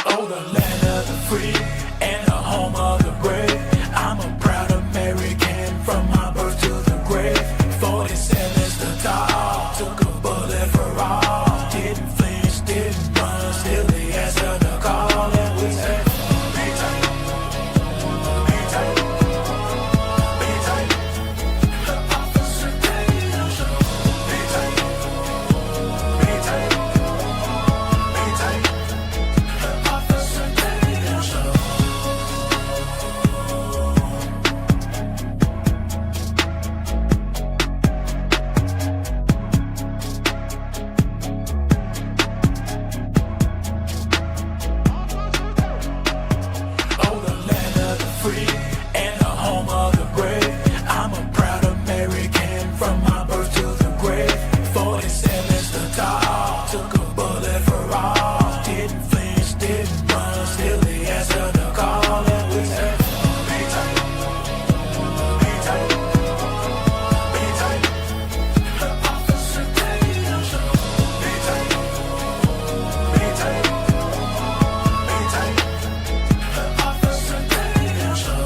Oh, the land of the free and the home of the brave. I'm a proud American from my birth to the grave. 47's the top, took a bullet for all. Didn't flinch, didn't run, still they answer the call. And we say, be tight, be tight, be tight. The Officer Tatum Show. Be tight, be tight, be tight. The Officer Tatum Show. Oh, the land of the free and the home of the brave. I'm a proud American from my birth to the grave. 47's the top, took a bullet for all. Didn't flinch, didn't run, still they answer the call. And we say, be tight, be tight, be tight. The Officer Tatum Show. Be tight, be tight, be tight. The Officer Tatum Show.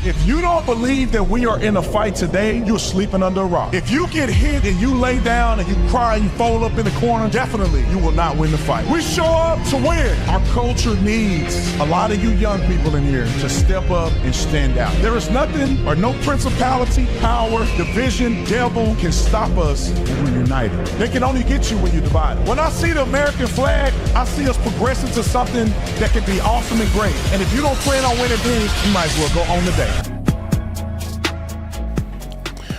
If you don't believe that we are in a fight today, you're sleeping under a rock. If you get hit and you lay down and you cry and you fold up in the corner, definitely you will not win the fight. We show up to win. Our culture needs a lot of you young people in here to step up and stand out. There is nothing or no principality, power, division, devil can stop us when we're united. They can only get you when you're divided. When I see the American flag, I see us progressing to something that can be awesome and great. And if you don't plan on winning things, you might as well go on the day.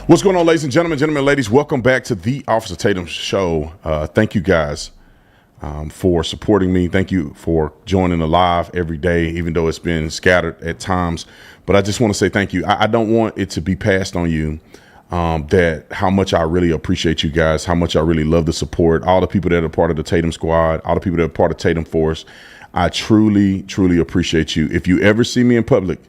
What's going on, ladies and gentlemen, ladies? Welcome back to the Officer Tatum Show. Thank you guys for supporting me. Thank you for joining the live every day, even though it's been scattered at times. But I just want to say thank you. I don't want it to be passed on you that how much I really appreciate you guys, how much I really love the support, all the people that are part of the Tatum Squad, all the people that are part of Tatum Force. I truly, truly appreciate you. If you ever see me in public,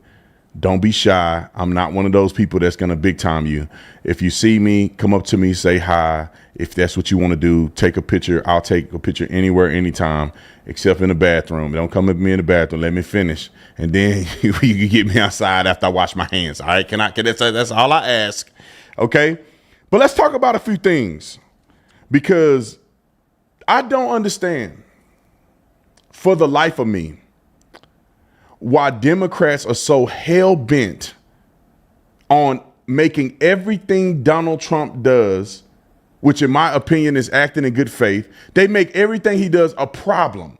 don't be shy. I'm not one of those people that's going to big time you. If you see me, come up to me, say hi. If that's what you want to do, take a picture. I'll take a picture anywhere, anytime, except in the bathroom. Don't come at me in the bathroom. Let me finish. And then you can get me outside after I wash my hands. All right. That's all I ask. Okay. But let's talk about a few things, because I don't understand for the life of me why Democrats are so hell-bent on making everything Donald Trump does, which in my opinion is acting in good faith, they make everything he does a problem.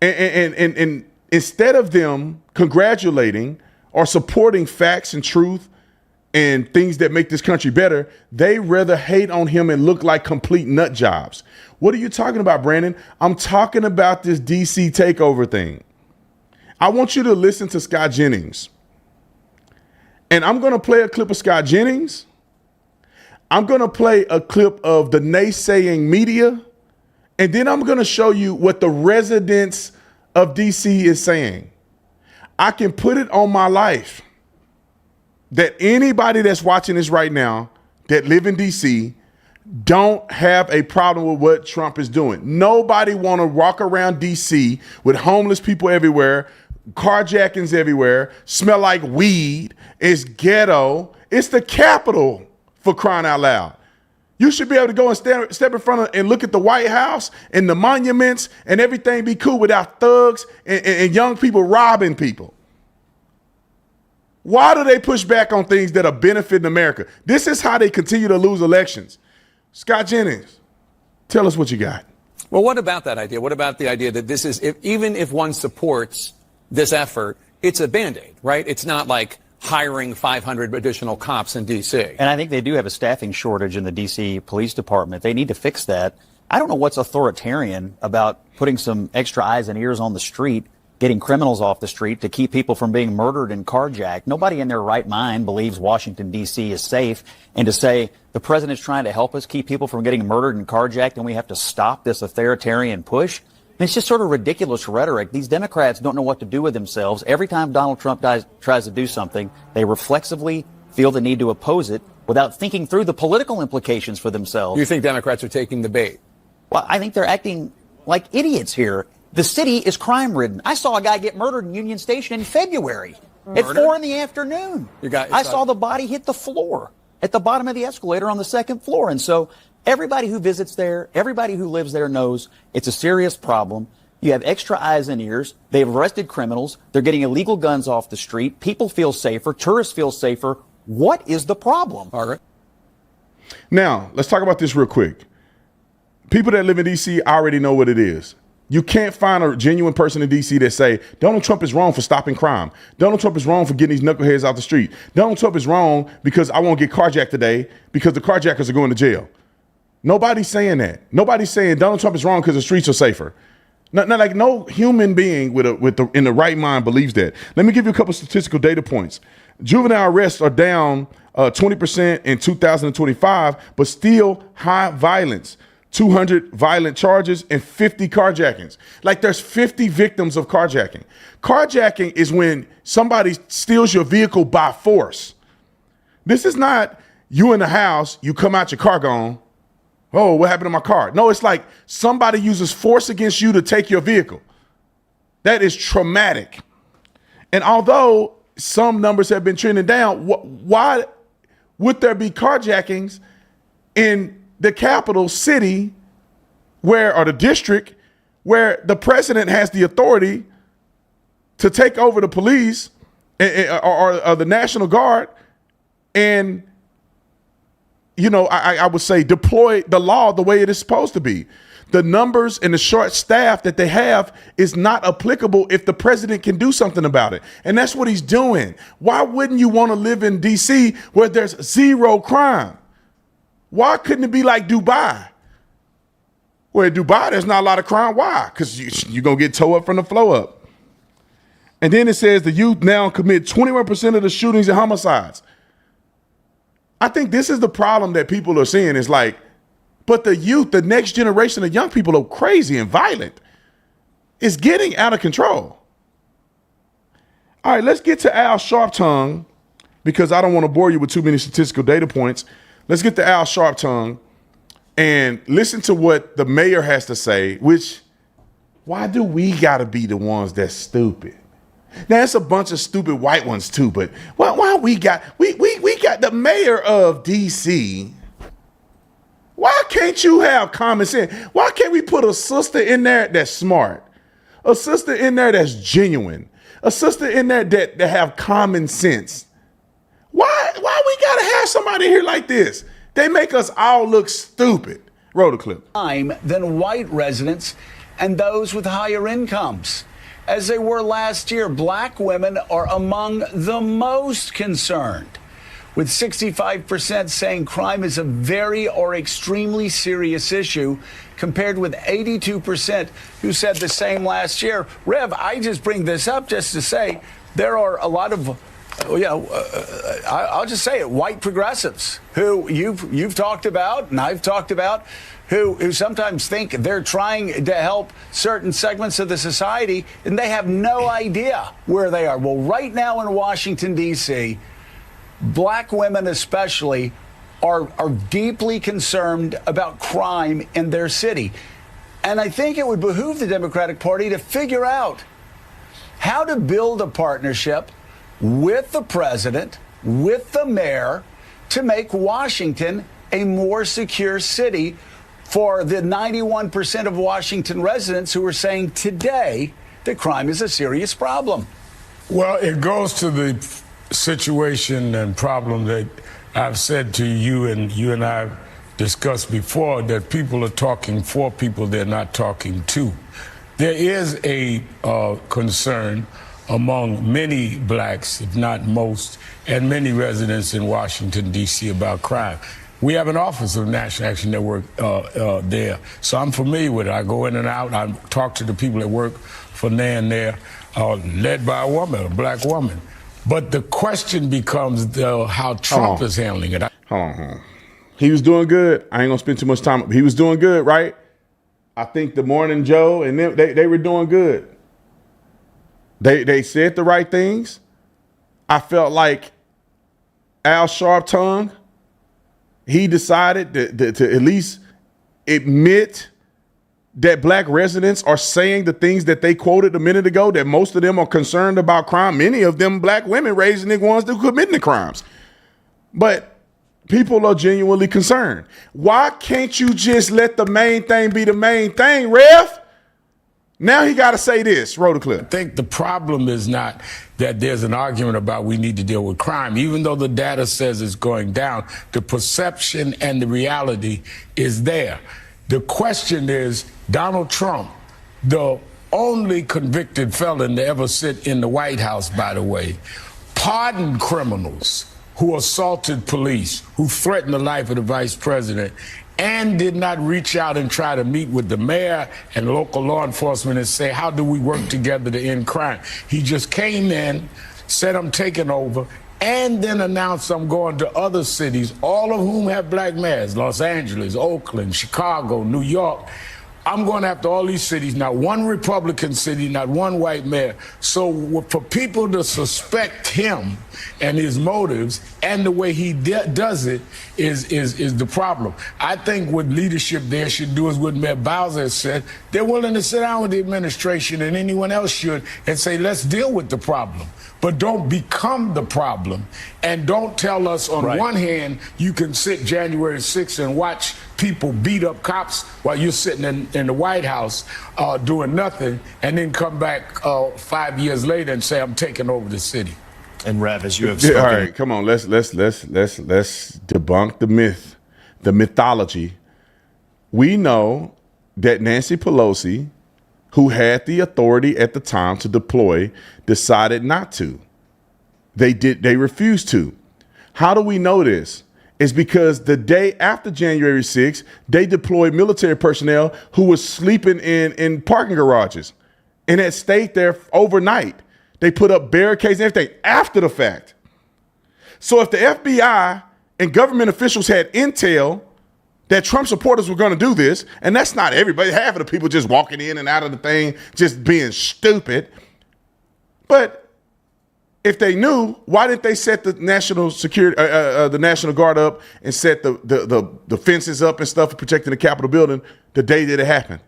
And instead of them congratulating or supporting facts and truth and things that make this country better, they rather hate on him and look like complete nut jobs. What are you talking about, Brandon? I'm talking about this DC takeover thing. I want you to listen to Scott Jennings. And I'm going to play a clip of Scott Jennings. I'm going to play a clip of the naysaying media. And then I'm going to show you what the residents of DC is saying. I can put it on my life that anybody that's watching this right now that live in DC don't have a problem with what Trump is doing. Nobody want to walk around DC with homeless people everywhere, carjackings everywhere, smell like weed. It's ghetto. It's the Capitol, for crying out loud. You should be able to go and step in front of and look at the White House and the monuments and everything be cool without thugs and young people robbing people. Why do they push back on things that are benefiting America? This is how they continue to lose elections. Scott Jennings, tell us what you got. Well, what about that idea? What about the idea that this is, even if one supports this effort, it's a Band-Aid, right? It's not like hiring 500 additional cops in D.C. And I think they do have a staffing shortage in the D.C. Police Department. They need to fix that. I don't know what's authoritarian about putting some extra eyes and ears on the street, getting criminals off the street to keep people from being murdered and carjacked. Nobody in their right mind believes Washington, D.C. is safe. And to say the president's trying to help us keep people from getting murdered and carjacked and we have to stop this authoritarian push, it's just sort of ridiculous rhetoric. These Democrats don't know what to do with themselves. Every time Donald Trump tries to do something, they reflexively feel the need to oppose it without thinking through the political implications for themselves. You think Democrats are taking the bait? Well, I think they're acting like idiots here. The city is crime-ridden. I saw a guy get murdered in Union Station in February at 4 in the afternoon. I saw the body hit the floor at the bottom of the escalator on the second floor. And so everybody who visits there, everybody who lives there knows it's a serious problem. You have extra eyes and ears. They've arrested criminals. They're getting illegal guns off the street. People feel safer. Tourists feel safer. What is the problem? Margaret? Now, let's talk about this real quick. People that live in D.C. already know what it is. You can't find a genuine person in D.C. that say Donald Trump is wrong for stopping crime. Donald Trump is wrong for getting these knuckleheads out the street. Donald Trump is wrong because I won't get carjacked today because the carjackers are going to jail. Nobody's saying that. Nobody's saying Donald Trump is wrong because the streets are safer. No human being in the right mind believes that. Let me give you a couple statistical data points. Juvenile arrests are down 20% in 2025, but still high violence. 200 violent charges and 50 carjackings. Like there's 50 victims of carjacking. Carjacking is when somebody steals your vehicle by force. This is not you in the house, you come out your car gone. Oh, what happened to my car? No, it's like somebody uses force against you to take your vehicle. That is traumatic. And although some numbers have been trending down, why would there be carjackings in the capital city or the district where the president has the authority to take over the police or the National Guard and, I would say deploy the law the way it is supposed to be? The numbers and the short staff that they have is not applicable if the president can do something about it. And that's what he's doing. Why wouldn't you want to live in D.C. where there's zero crime? Why couldn't it be like Dubai? Well, in Dubai, there's not a lot of crime. Why? Because you're going to get towed up from the flow up. And then it says the youth now commit 21% of the shootings and homicides. I think this is the problem that people are seeing is like, but the youth, the next generation of young people are crazy and violent. It's getting out of control. All right, let's get to Al Sharpton because I don't want to bore you with too many statistical data points. Let's get to Al Sharpton and listen to what the mayor has to say, why do we got to be the ones that's stupid? Now, it's a bunch of stupid white ones too, but why we got the mayor of D.C. Why can't you have common sense? Why can't we put a sister in there that's smart? A sister in there that's genuine? A sister in there that have common sense? Why we gotta have somebody here like this? They make us all look stupid. Roll the clip. Than white residents and those with higher incomes. As they were last year, black women are among the most concerned, with 65% saying crime is a very or extremely serious issue, compared with 82% who said the same last year. Rev, I just bring this up just to say there are a lot of I'll just say it, white progressives who you've talked about and I've talked about who sometimes think they're trying to help certain segments of the society and they have no idea where they are. Well, right now in Washington, D.C., black women especially are deeply concerned about crime in their city. And I think it would behoove the Democratic Party to figure out how to build a partnership with the president, with the mayor, to make Washington a more secure city for the 91% of Washington residents who are saying today that crime is a serious problem. Well, it goes to the situation and problem that I've said to you and I have discussed before, that people are talking for people they're not talking to. There is a concern among many blacks, if not most, and many residents in Washington, D.C. about crime. We have an office of the National Action Network there, so I'm familiar with it. I go in and out. I talk to the people that work for NAN there, led by a woman, a black woman. But the question becomes how Trump is handling it. Hold on. He was doing good. I ain't gonna spend too much time. He was doing good, right? I think the Morning Joe and them, they were doing good. They said the right things. I felt like Al Sharpton, he decided to at least admit that black residents are saying the things that they quoted a minute ago, that most of them are concerned about crime. Many of them black women raising the ones that committing the crimes. But people are genuinely concerned. Why can't you just let the main thing be the main thing, Rev? Now he got to say this. Roll the clip. I think the problem is not that there's an argument about we need to deal with crime. Even though the data says it's going down, the perception and the reality is there. The question is, Donald Trump, the only convicted felon to ever sit in the White House, by the way, pardoned criminals who assaulted police, who threatened the life of the vice president, and did not reach out and try to meet with the mayor and local law enforcement and say, how do we work together to end crime? He just came in, said, I'm taking over, and then announced I'm going to other cities, all of whom have black mayors, Los Angeles, Oakland, Chicago, New York. I'm going after all these cities, not one Republican city, not one white mayor. So for people to suspect him and his motives and the way he does it is the problem. I think what leadership there should do is what Mayor Bowser said. They're willing to sit down with the administration, and anyone else should, and say, let's deal with the problem. But don't become the problem, and don't tell us on one hand you can sit January 6th and watch people beat up cops while you're sitting in the White House doing nothing, and then come back 5 years later and say, I'm taking over the city. And Rev, as you have spoken. All right, come on, let's debunk the myth, the mythology. We know that Nancy Pelosi, who had the authority at the time to deploy, decided not to. They refused to. How do we know this? It's because the day after January 6th, they deployed military personnel who was sleeping in parking garages and had stayed there overnight. They put up barricades and everything after the fact. So if the FBI and government officials had intel that Trump supporters were going to do this, and that's not everybody, half of the people just walking in and out of the thing, just being stupid. But if they knew, why didn't they set the national security, the National Guard up and set the fences up and stuff protecting the Capitol building the day that it happened?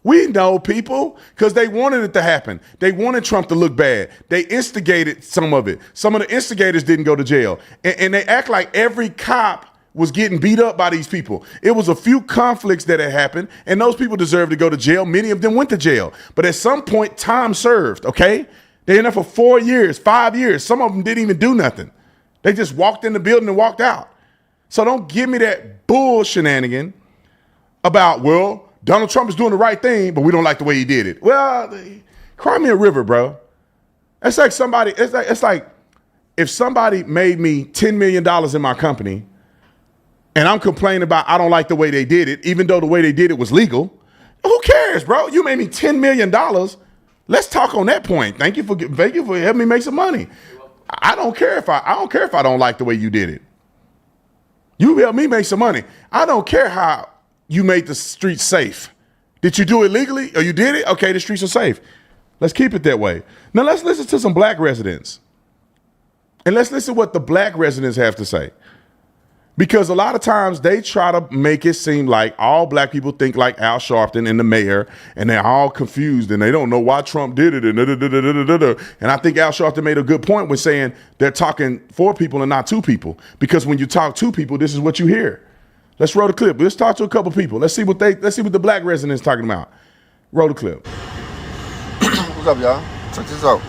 We know, people, because they wanted it to happen. They wanted Trump to look bad. They instigated some of it. Some of the instigators didn't go to jail. And they act like every cop was getting beat up by these people. It was a few conflicts that had happened, and those people deserved to go to jail. Many of them went to jail. But at some point, time served, okay? They in there for 4 years, 5 years. Some of them didn't even do nothing. They just walked in the building and walked out. So don't give me that bull shenanigan about, well, Donald Trump is doing the right thing, but we don't like the way he did it. Well, cry me a river, bro. It's like somebody, it's like if somebody made me $10 million in my company and I'm complaining about I don't like the way they did it, even though the way they did it was legal. Who cares, bro? You made me $10 million. Let's talk on that point. Thank you for helping me make some money. I don't care if I don't like the way you did it. You helped me make some money. I don't care how you made the streets safe. Did you do it legally or you did it? Okay, the streets are safe. Let's keep it that way. Now let's listen to some black residents. And let's listen to what the black residents have to say. Because a lot of times they try to make it seem like all black people think like Al Sharpton and the mayor, and they're all confused and they don't know why Trump did it. And I think Al Sharpton made a good point when saying they're talking for people and not to people. Because when you talk to people, this is what you hear. Let's roll the clip. Let's talk to a couple people. Let's see what the black residents talking about. Roll the clip. What's up, y'all? Check this out.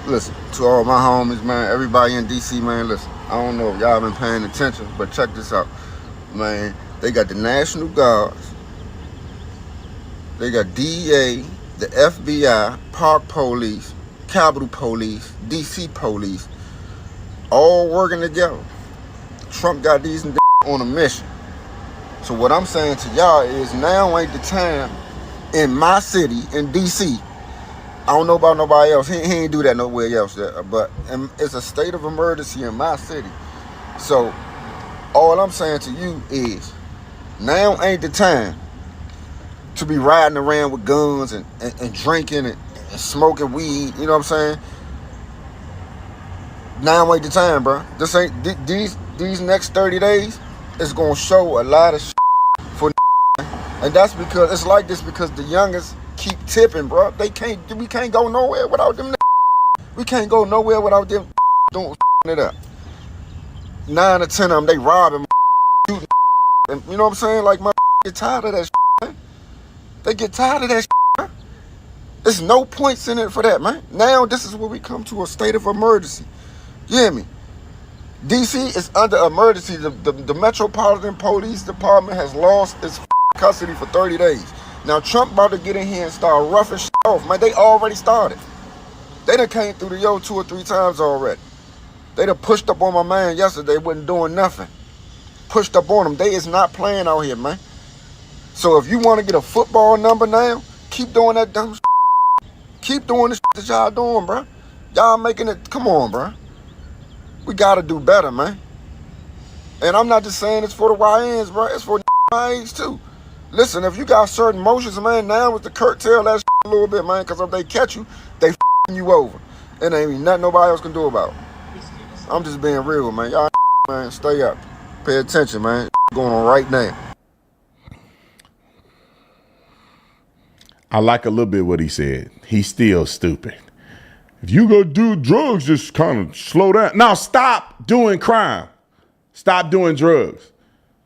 Listen, to all my homies, man, everybody in DC, man, listen. I don't know if y'all been paying attention, but check this out. Man, they got the National Guards. They got DEA the FBI, Park Police, Capitol Police, DC Police, all working together. Trump got these on a mission. So what I'm saying to y'all is now ain't the time in my city, in DC. I don't know about nobody else. He ain't do that nowhere else. But it's a state of emergency in my city. So all I'm saying to you is now ain't the time to be riding around with guns and drinking and smoking weed. You know what I'm saying? Now ain't the time, bro. This ain't these next 30 days is gonna show a lot of shit for and that's because it's like this because the youngest keep tipping, bro. We can't go nowhere without them. We can't go nowhere without them doing it up. 9 or 10 of them, they robbing, shooting, and you know what I'm saying? Like, get tired of that shit, man. They get tired of that shit, man. There's no points in it for that, man. Now this is where we come to a state of emergency. You hear me? DC is under emergency. The Metropolitan Police Department has lost its custody for 30 days. Now Trump about to get in here and start roughing shit off, man. They already started. They done came through the 2 or 3 times already. They done pushed up on my man yesterday, wasn't doing nothing. Pushed up on them. They is not playing out here, man. So if you want to get a football number now, keep doing that dumb shit. Keep doing the shit that y'all doing, bro. Y'all making it, come on, bro. We gotta do better, man. And I'm not just saying it's for the YNs, bro. It's for my age too. Listen, if you got certain motions, man, now is the curtail that shit a little bit, man, because if they catch you, they you over. And ain't nothing nobody else can do about it. I'm just being real, man. Y'all, man, stay up. Pay attention, man. Going on right now. I like a little bit what he said. He's still stupid. If you go do drugs, just kind of slow down. Now stop doing crime. Stop doing drugs.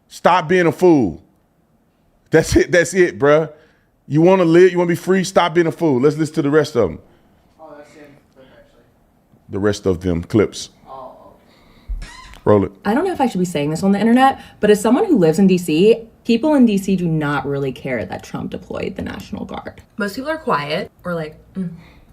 Stop being a fool. That's it. That's it, bruh. You want to live? You want to be free? Stop being a fool. Let's listen to the rest of them. Oh, that's him, actually. The rest of them clips. Roll it. I don't know if I should be saying this on the internet, but as someone who lives in DC, people in DC do not really care that Trump deployed the National Guard. Most people are quiet or like,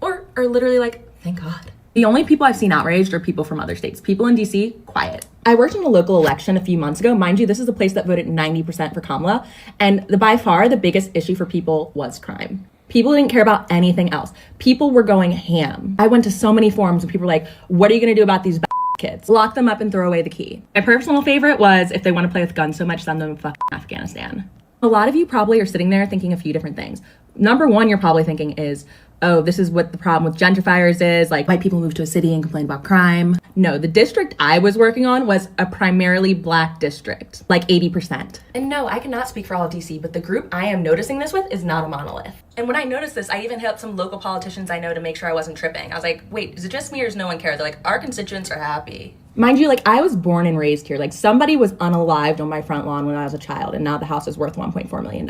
or are literally like, thank God. The only people I've seen outraged are people from other states. People in DC, quiet. I worked in a local election a few months ago. Mind you, this is a place that voted 90% for Kamala. And by far, the biggest issue for people was crime. People didn't care about anything else. People were going ham. I went to so many forums and people were like, what are you gonna do about these kids? Lock them up and throw away the key. My personal favorite was, if they want to play with guns so much, send them to Afghanistan. A lot of you probably are sitting there thinking a few different things. Number one, you're probably thinking is, oh, this is what the problem with gentrifiers is, like white people move to a city and complain about crime. No, the district I was working on was a primarily Black district, like 80%. And no, I cannot speak for all of DC, but the group I am noticing this with is not a monolith. And when I noticed this, I even hit up some local politicians I know to make sure I wasn't tripping. I was like, wait, is it just me or does no one care? They're like, our constituents are happy. Mind you, like, I was born and raised here. Like, somebody was unalived on my front lawn when I was a child, and now the house is worth $1.4 million.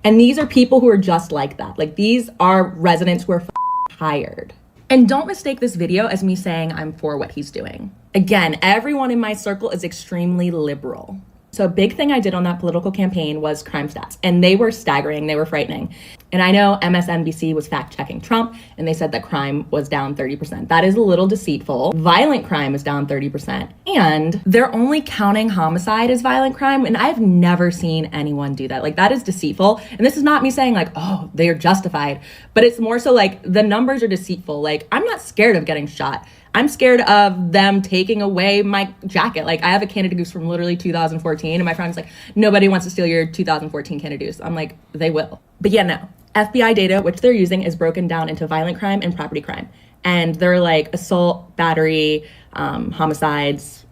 And these are people who are just like that. Like, these are residents who are hired. And don't mistake this video as me saying I'm for what he's doing. Again, everyone in my circle is extremely liberal. So a big thing I did on that political campaign was crime stats, and they were staggering, they were frightening. And I know MSNBC was fact-checking Trump, and they said that crime was down 30%. That is a little deceitful. Violent crime is down 30%, and they're only counting homicide as violent crime, and I've never seen anyone do that. Like, that is deceitful, and this is not me saying like, oh, they're justified, but it's more so like the numbers are deceitful. Like, I'm not scared of getting shot. I'm scared of them taking away my jacket. Like, I have a Canada Goose from literally 2014, and my friend's like, nobody wants to steal your 2014 Canada Goose. I'm like, they will. But yeah, no. FBI data, which they're using, is broken down into violent crime and property crime. And they're like assault, battery, homicides,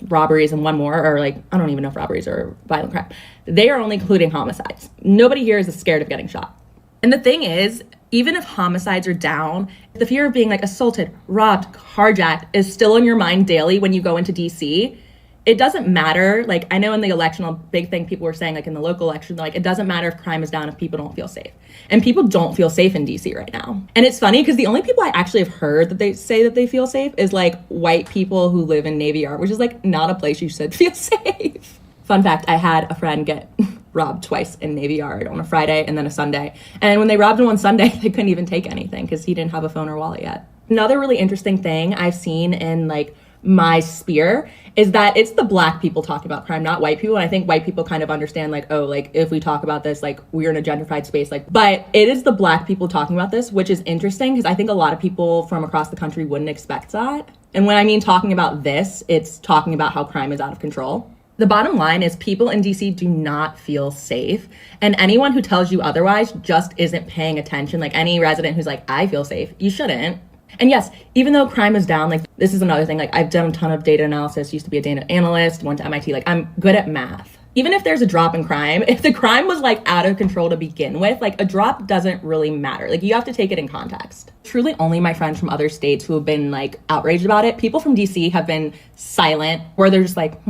robberies, and one more, or like, I don't even know if robberies are violent crime. They are only including homicides. Nobody here is scared of getting shot. And the thing is, even if homicides are down, the fear of being like assaulted, robbed, carjacked is still in your mind daily when you go into DC. It doesn't matter. Like, I know in the election, a big thing people were saying, like in the local election, like, it doesn't matter if crime is down if people don't feel safe. And people don't feel safe in DC right now. And it's funny because the only people I actually have heard that they say that they feel safe is like white people who live in Navy Yard, which is like not a place you should feel safe. Fun fact, I had a friend get robbed twice in Navy Yard, on a Friday and then a Sunday. And when they robbed him on Sunday, they couldn't even take anything because he didn't have a phone or wallet yet. Another really interesting thing I've seen in like my sphere is that it's the Black people talking about crime, not white people. And I think white people kind of understand like, oh, like if we talk about this, like we're in a gentrified space, like, but it is the Black people talking about this, which is interesting because I think a lot of people from across the country wouldn't expect that. And when I mean talking about this, it's talking about how crime is out of control. The bottom line is people in DC do not feel safe. And anyone who tells you otherwise just isn't paying attention. Like any resident who's like, I feel safe, you shouldn't. And yes, even though crime is down, like this is another thing, like I've done a ton of data analysis, used to be a data analyst, went to MIT, like I'm good at math. Even if there's a drop in crime, if the crime was like out of control to begin with, like a drop doesn't really matter. Like you have to take it in context. Truly only my friends from other states who have been like outraged about it. People from DC have been silent, where they're just like,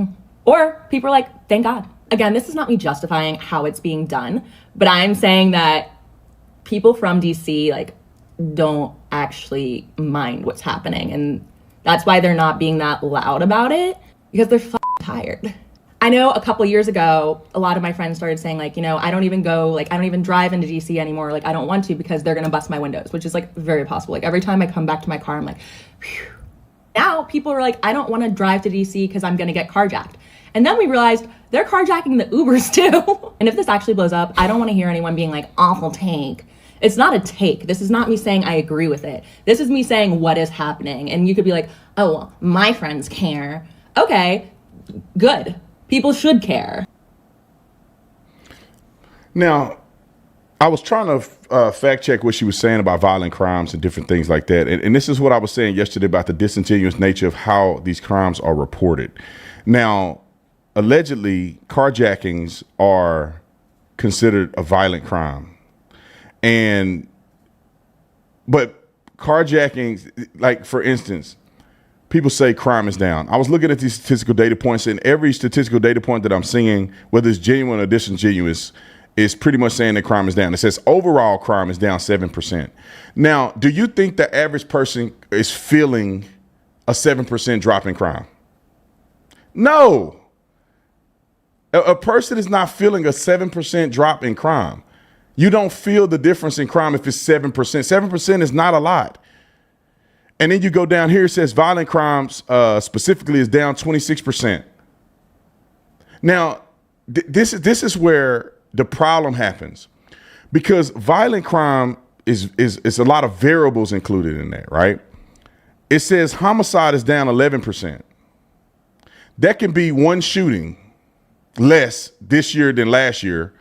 Or people are like, thank God. Again, this is not me justifying how it's being done, but I'm saying that people from DC like don't actually mind what's happening. And that's why they're not being that loud about it, because they're tired. I know a couple years ago, a lot of my friends started saying like, I don't even drive into DC anymore. Like I don't want to because they're going to bust my windows, which is like very possible. Like every time I come back to my car, I'm like, phew. Now people are like, I don't want to drive to DC because I'm going to get carjacked. And then we realized they're carjacking the Ubers too. And if this actually blows up, I don't want to hear anyone being like, awful take. It's not a take. This is not me saying I agree with it. This is me saying what is happening. And you could be like, oh, well, my friends care. Okay, good. People should care. Now, I was trying to fact check what she was saying about violent crimes and different things like that. And this is what I was saying yesterday about the disingenuous nature of how these crimes are reported. Now, allegedly, carjackings are considered a violent crime. But carjackings, like for instance, people say crime is down. I was looking at these statistical data points, and every statistical data point that I'm seeing, whether it's genuine or disingenuous, is pretty much saying that crime is down. It says overall crime is down 7%. Now, do you think the average person is feeling a 7% drop in crime? No. A person is not feeling a 7% drop in crime. You don't feel the difference in crime if it's 7%. 7% is not a lot. And then you go down here, it says violent crimes specifically is down 26%. Now, this is where the problem happens, because violent crime is a lot of variables included in that, right? It says homicide is down 11%. That can be one shooting less this year than last year.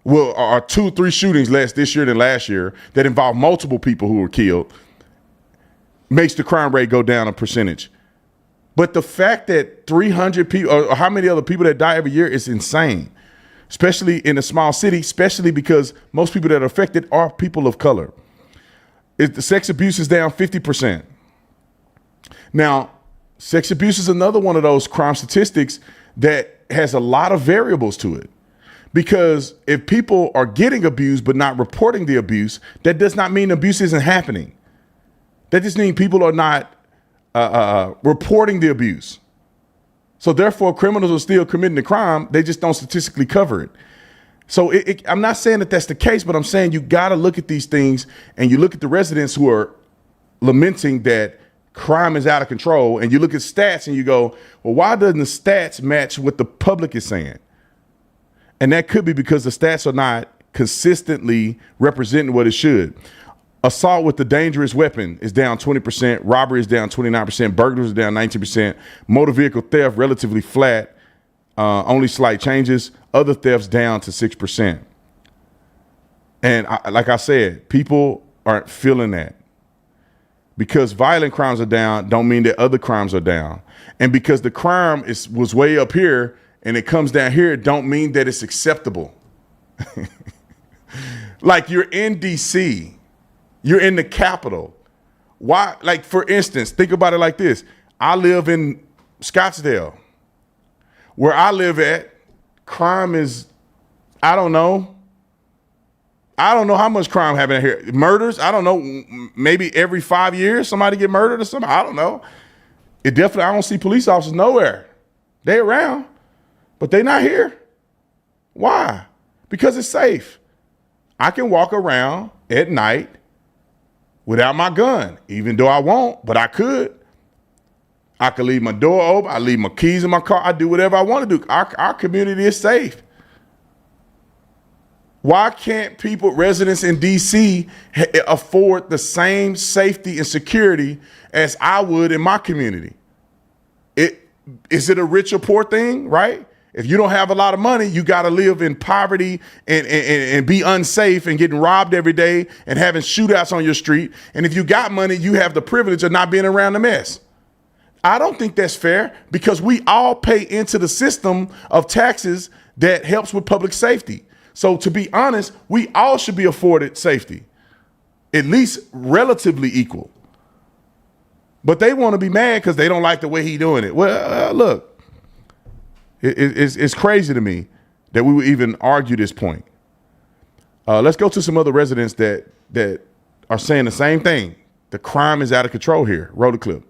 Well, or 2-3 shootings less this year than last year that involve multiple people who were killed, makes the crime rate go down a percentage. But the fact that 300 people, or how many other people that die every year, is insane, especially in a small city, especially because most people that are affected are people of color. The sex abuse is down 50%. Now, sex abuse is another one of those crime statistics that has a lot of variables to it. Because if people are getting abused but not reporting the abuse, that does not mean abuse isn't happening. That just means people are not reporting the abuse. So therefore, criminals are still committing the crime. They just don't statistically cover it. So I'm not saying that that's the case, but I'm saying you got to look at these things, and you look at the residents who are lamenting that crime is out of control, and you look at stats and you go, well, why doesn't the stats match what the public is saying? And that could be because the stats are not consistently representing what it should. Assault with a dangerous weapon is down 20%. Robbery is down 29%. Burglars is down 19%. Motor vehicle theft relatively flat, only slight changes. Other thefts down to 6%. And like I said, people aren't feeling that. Because violent crimes are down don't mean that other crimes are down. And because the crime was way up here and it comes down here, it don't mean that it's acceptable. Like, you're in DC. You're in the capital. Why? Like, for instance, think about it like this. I live in Scottsdale. Where I live at, crime is, I don't know how much crime happening here. Murders, I don't know, maybe every 5 years somebody get murdered or something. I don't know. I don't see police officers nowhere. They around, but they not here. Why? Because it's safe. I can walk around at night without my gun, even though I won't, but I could. I could leave my door open. I leave my keys in my car. I do whatever I want to do. Our community is safe. Why can't residents in D.C. afford the same safety and security as I would in my community? Is it a rich or poor thing, right? If you don't have a lot of money, you got to live in poverty and be unsafe and getting robbed every day and having shootouts on your street. And if you got money, you have the privilege of not being around the mess. I don't think that's fair because we all pay into the system of taxes that helps with public safety. So to be honest, we all should be afforded safety, at least relatively equal. But they want to be mad because they don't like the way he's doing it. Well, look. It's crazy to me that we would even argue this point. Let's go to some other residents that are saying the same thing. The crime is out of control here. Roll the clip.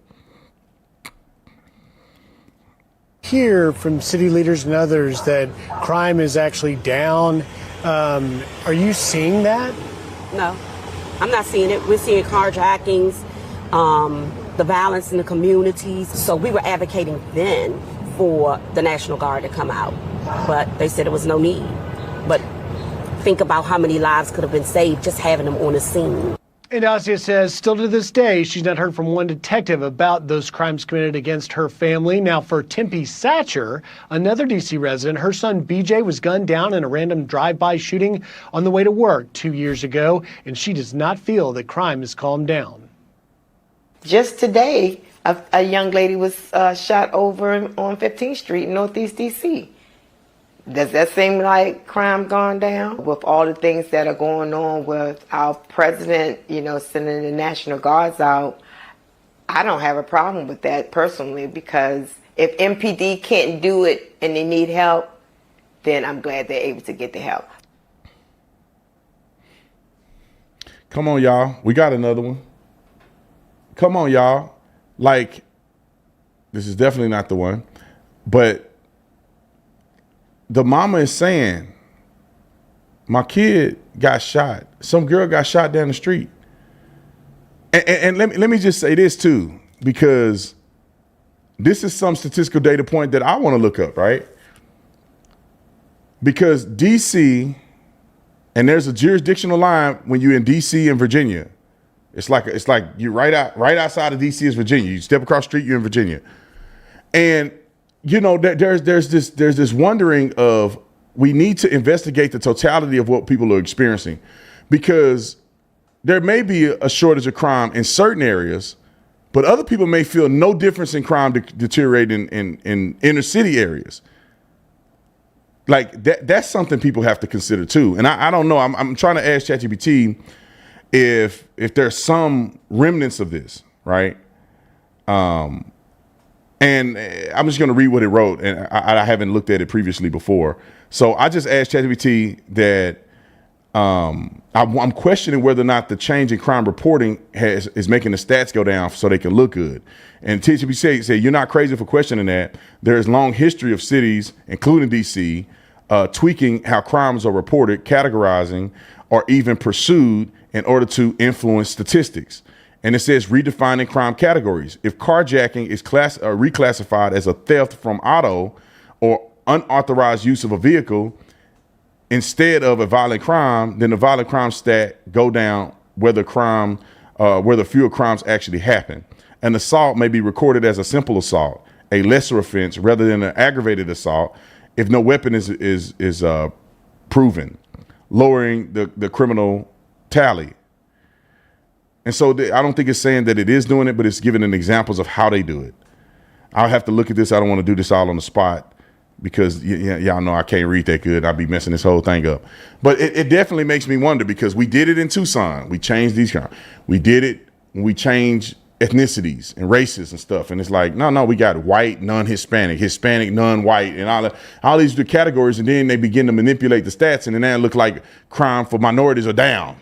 Hear from city leaders and others that crime is actually down. Are you seeing that? No, I'm not seeing it. We're seeing carjackings, the violence in the communities. So we were advocating then for the National Guard to come out, but they said there was no need. But think about how many lives could have been saved just having them on the scene. And Asia says still to this day, she's not heard from one detective about those crimes committed against her family. Now for Tempe Satcher, another DC resident, her son BJ was gunned down in a random drive-by shooting on the way to work 2 years ago, and she does not feel that crime has calmed down. Just today, a young lady was shot over on 15th Street in Northeast DC. Does that seem like crime gone down? With all the things that are going on with our president, sending the National Guards out, I don't have a problem with that personally, because if MPD can't do it and they need help, then I'm glad they're able to get the help. Come on, y'all. We got another one. Come on, y'all. Like, this is definitely not the one, but the mama is saying, my kid got shot. Some girl got shot down the street. And let me just say this too, because this is some statistical data point that I want to look up, right? Because DC, and there's a jurisdictional line when you're in DC and Virginia. It's like you're right outside of DC is Virginia. You step across the street, you're in Virginia. And there's this wondering of, we need to investigate the totality of what people are experiencing, because there may be a shortage of crime in certain areas, but other people may feel no difference in crime deteriorating in inner city areas. Like that's something people have to consider too. And I don't know. I'm trying to ask ChatGPT if there's some remnants of this, right? And I'm just going to read what it wrote, and I haven't looked at it previously before. So I just asked ChatGPT that I'm questioning whether or not the change in crime reporting is making the stats go down so they can look good. And ChatGPT said, you're not crazy for questioning that. There is long history of cities, including DC, tweaking how crimes are reported, categorizing, or even pursued in order to influence statistics. And it says redefining crime categories. If carjacking is reclassified as a theft from auto or unauthorized use of a vehicle instead of a violent crime, then the violent crime stat go down whether fewer crimes actually happen. An assault may be recorded as a simple assault, a lesser offense rather than an aggravated assault if no weapon is proven, lowering the criminal tally. And so I don't think it's saying that it is doing it, but it's giving an examples of how they do it. I'll have to look at this. I don't want to do this all on the spot because y'all know I can't read that good. I'll be messing this whole thing up. But it definitely makes me wonder, because we did it in Tucson. We changed these crimes. We did it when we changed ethnicities and races and stuff. And it's like, no, we got white, non-Hispanic, Hispanic, non-white, and all these categories. And then they begin to manipulate the stats, and then it look like crime for minorities are down.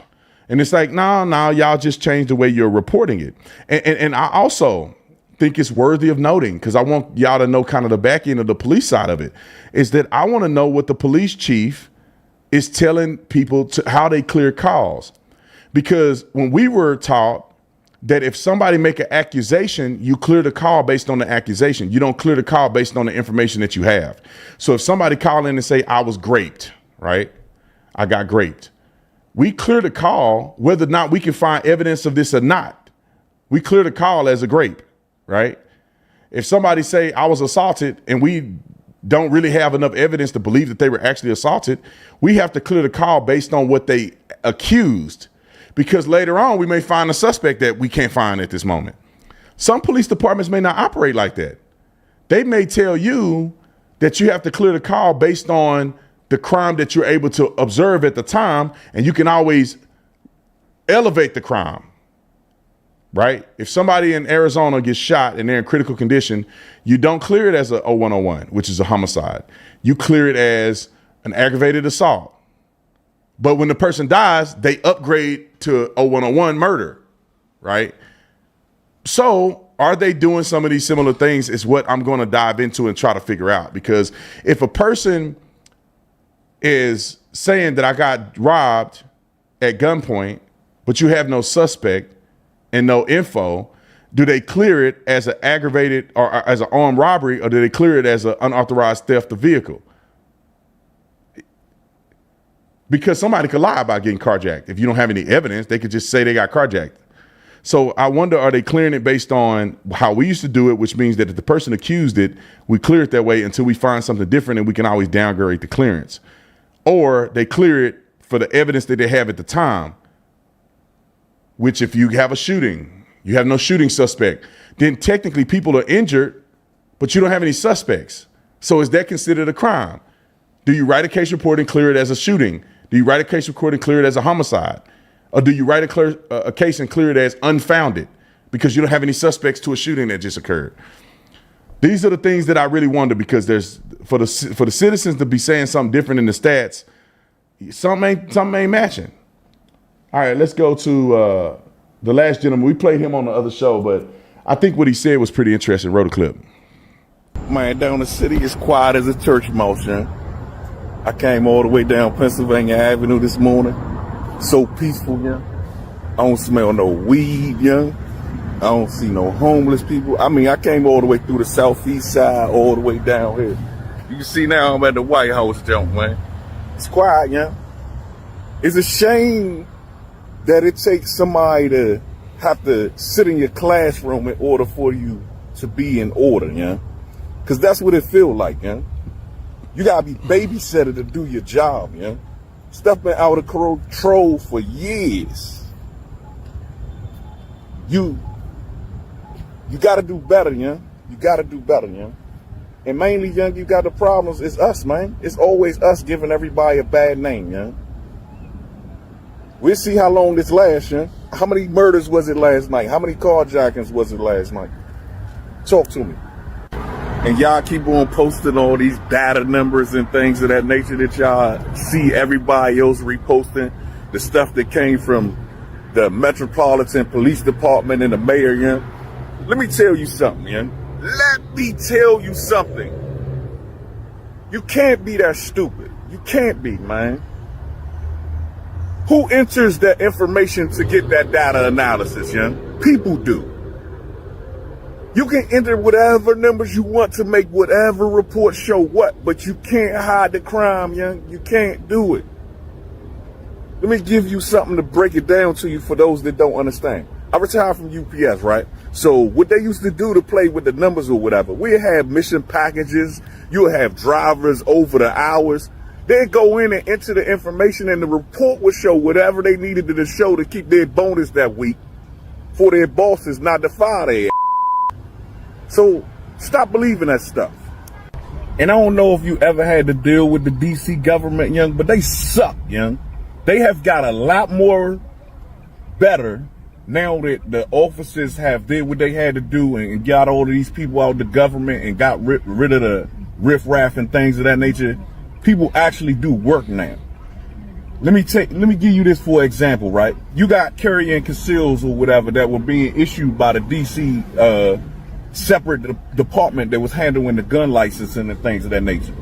And it's like, no, y'all just changed the way you're reporting it. And I also, think it's worthy of noting, because I want y'all to know kind of the back end of the police side of it, is that I want to know what the police chief is telling people to how they clear calls. Because when we were taught that if somebody make an accusation, you clear the call based on the accusation. You don't clear the call based on the information that you have. So if somebody call in and say, I was raped, right? I got raped. We clear the call whether or not we can find evidence of this or not. We clear the call as a rape, right? If somebody say I was assaulted and we don't really have enough evidence to believe that they were actually assaulted, we have to clear the call based on what they accused. Because later on, we may find a suspect that we can't find at this moment. Some police departments may not operate like that. They may tell you that you have to clear the call based on the crime that you're able to observe at the time, and you can always elevate the crime, right? If somebody in Arizona gets shot and they're in critical condition, you don't clear it as a 0101, which is a homicide. You clear it as an aggravated assault. But when the person dies, they upgrade to 0101 murder, right? So are they doing some of these similar things is what I'm going to dive into and try to figure out. Because if a person is saying that I got robbed at gunpoint, but you have no suspect and no info, do they clear it as an aggravated or as an armed robbery, or do they clear it as an unauthorized theft of vehicle? Because somebody could lie about getting carjacked. If you don't have any evidence, they could just say they got carjacked. So I wonder, are they clearing it based on how we used to do it, which means that if the person accused it, we clear it that way until we find something different and we can always downgrade the clearance. Or they clear it for the evidence that they have at the time, which if you have a shooting, you have no shooting suspect, then technically people are injured, but you don't have any suspects. So is that considered a crime? Do you write a case report and clear it as a shooting? Do you write a case report and clear it as a homicide? Or do you write a case and clear it as unfounded because you don't have any suspects to a shooting that just occurred? These are the things that I really wonder, because there's for the citizens to be saying something different in the stats, something ain't matching. All right, let's go to the last gentleman. We played him on the other show, but I think what he said was pretty interesting. Wrote a clip. Man, down the city is quiet as a church mouse, yeah. I came all the way down Pennsylvania Avenue this morning. So peaceful, yeah. I don't smell no weed, yeah. I don't see no homeless people. I mean, I came all the way through the southeast side, all the way down here. You can see now I'm at the White House jump, man. It's quiet, yeah. It's a shame that it takes somebody to have to sit in your classroom in order for you to be in order, yeah. Because that's what it feels like, yeah. You gotta be babysitted to do your job, yeah. Stuff been out of control for years. You gotta do better, yeah. You gotta do better, yeah. And mainly, young, you got the problems. It's us, man. It's always us giving everybody a bad name, yeah. We'll see how long this lasts, yeah. How many murders was it last night? How many carjackings was it last night? Talk to me. And y'all keep on posting all these data numbers and things of that nature that y'all see everybody else reposting. The stuff that came from the Metropolitan Police Department and the mayor, yeah. Let me tell you something, yeah. Let me tell you something. You can't be that stupid. You can't be, man. Who enters that information to get that data analysis, yeah? People do. You can enter whatever numbers you want to make whatever report show what, but you can't hide the crime, young. You can't do it. Let me give you something to break it down to you for those that don't understand. I retired from UPS, right? So what they used to do to play with the numbers or whatever, we have mission packages. You'll have drivers over the hours. They'd go in and enter the information, and the report would show whatever they needed to show to keep their bonus that week for their bosses not to fire their ass. So stop believing that stuff. And I don't know if you ever had to deal with the DC government, young, but they suck, young. They have got a lot more better now that the officers have did what they had to do and got all of these people out of the government and got rid of the riffraff and things of that nature. People actually do work now. Let me give you this for example, right? You got carry and conceals or whatever that were being issued by the DC separate department that was handling the gun licensing and things of that nature.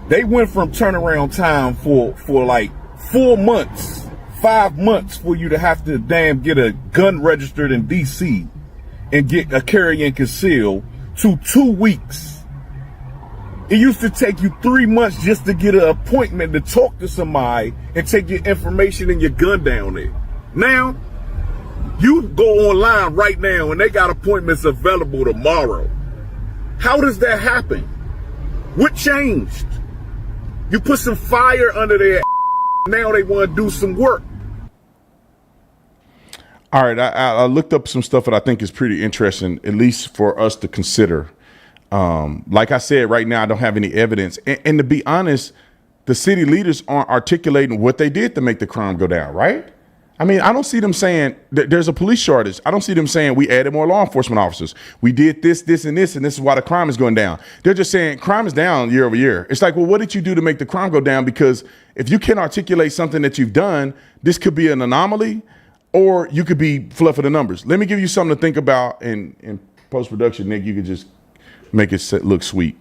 They went from turnaround time for like 4 months, 5 months for you to have to get a gun registered in DC and get a carry and conceal to 2 weeks. It used to take you 3 months just to get an appointment to talk to somebody and take your information and your gun down there. Now, you go online right now and they got appointments available tomorrow. How does that happen? What changed? You put some fire under their now they want to do some work. All right, I looked up some stuff that I think is pretty interesting, at least for us to consider. Like I said, right now, I don't have any evidence. And to be honest, the city leaders aren't articulating what they did to make the crime go down, right? I mean, I don't see them saying there's a police shortage. I don't see them saying we added more law enforcement officers. We did this, this, and this is why the crime is going down. They're just saying crime is down year over year. It's like, well, what did you do to make the crime go down? Because if you can't articulate something that you've done, this could be an anomaly or you could be fluffing the numbers. Let me give you something to think about in post-production, Nick. You could just make it look sweet.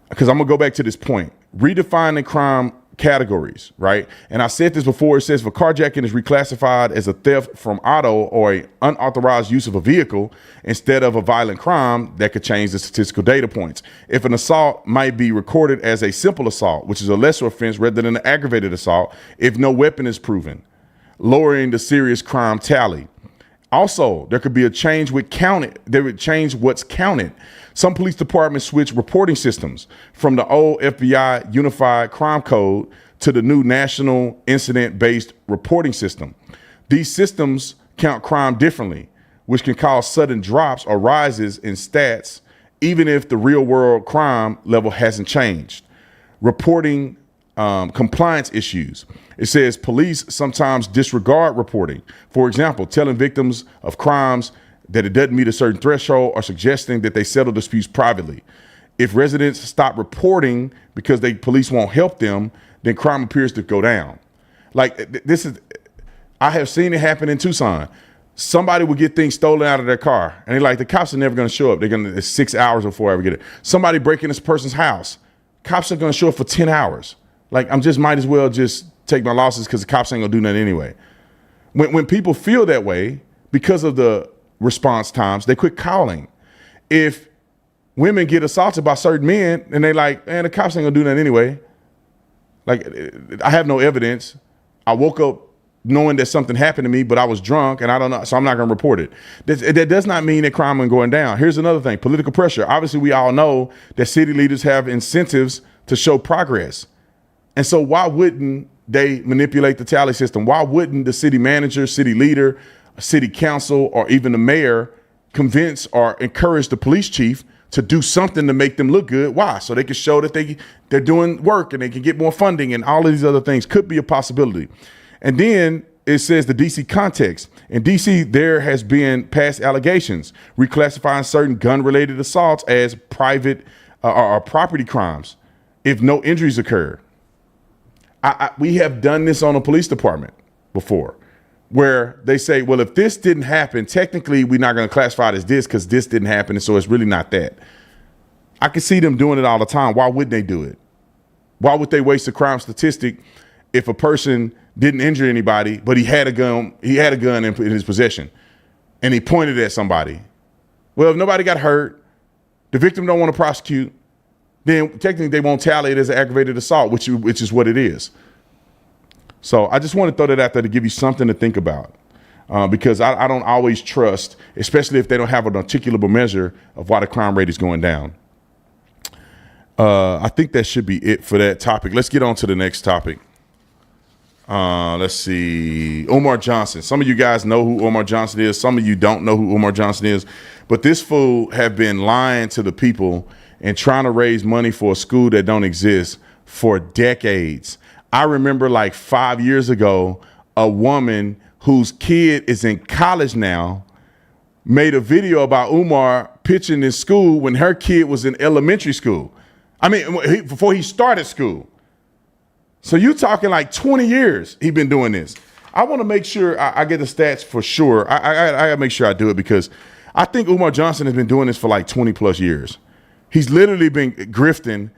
Because I'm going to go back to this point. Redefining crime categories, right? And I said this before. It says if a carjacking is reclassified as a theft from auto or an unauthorized use of a vehicle instead of a violent crime, that could change the statistical data points. If an assault might be recorded as a simple assault, which is a lesser offense rather than an aggravated assault, if no weapon is proven, lowering the serious crime tally. Also, there could be a change with counted. They would change what's counted. Some police departments switch reporting systems from the old FBI Unified Crime Code to the new National Incident-Based Reporting System. These systems count crime differently, which can cause sudden drops or rises in stats, even if the real-world crime level hasn't changed. Reporting compliance issues. It says police sometimes disregard reporting. For example, telling victims of crimes that it doesn't meet a certain threshold or suggesting that they settle disputes privately. If residents stop reporting because police won't help them, then crime appears to go down. Like I have seen it happen in Tucson. Somebody would get things stolen out of their car and they're like, the cops are never going to show up. It's 6 hours before I ever get it. Somebody breaking this person's house. Cops are going to show up for 10 hours. Like might as well just take my losses because the cops ain't gonna do nothing anyway. When people feel that way because of the response times, they quit calling. If women get assaulted by certain men and they like, man, the cops ain't gonna do nothing anyway. Like I have no evidence. I woke up knowing that something happened to me, but I was drunk and I don't know, so I'm not gonna report it. That does not mean that crime is going down. Here's another thing, political pressure. Obviously, we all know that city leaders have incentives to show progress. And so why wouldn't they manipulate the tally system? Why wouldn't the city manager, city leader, city council, or even the mayor convince or encourage the police chief to do something to make them look good? Why? So they can show that they're doing work and they can get more funding and all of these other things could be a possibility. And then it says the DC context. In DC, there has been past allegations reclassifying certain gun-related assaults as private or property crimes if no injuries occur. We have done this on a police department before where they say, well, if this didn't happen, technically we're not going to classify it as this because this didn't happen. And so it's really not that. I can see them doing it all the time. Why wouldn't they do it? Why would they waste a crime statistic if a person didn't injure anybody, but he had a gun in his possession and he pointed at somebody? Well, if nobody got hurt, the victim don't want to prosecute, then technically they won't tally it as an aggravated assault, which is what it is. So I just want to throw that out there to give you something to think about because I don't always trust, especially if they don't have an articulable measure of why the crime rate is going down. I think that should be it for that topic. Let's get on to the next topic. Let's see. Umar Johnson. Some of you guys know who Umar Johnson is. Some of you don't know who Umar Johnson is. But this fool have been lying to the people and trying to raise money for a school that don't exist for decades. I remember like 5 years ago, a woman whose kid is in college now made a video about Umar pitching his school when her kid was in elementary school. I mean, before he started school. So you talking like 20 years he been doing this. I want to make sure I get the stats for sure. I got to make sure I do it because I think Umar Johnson has been doing this for like 20 plus years. He's literally been grifting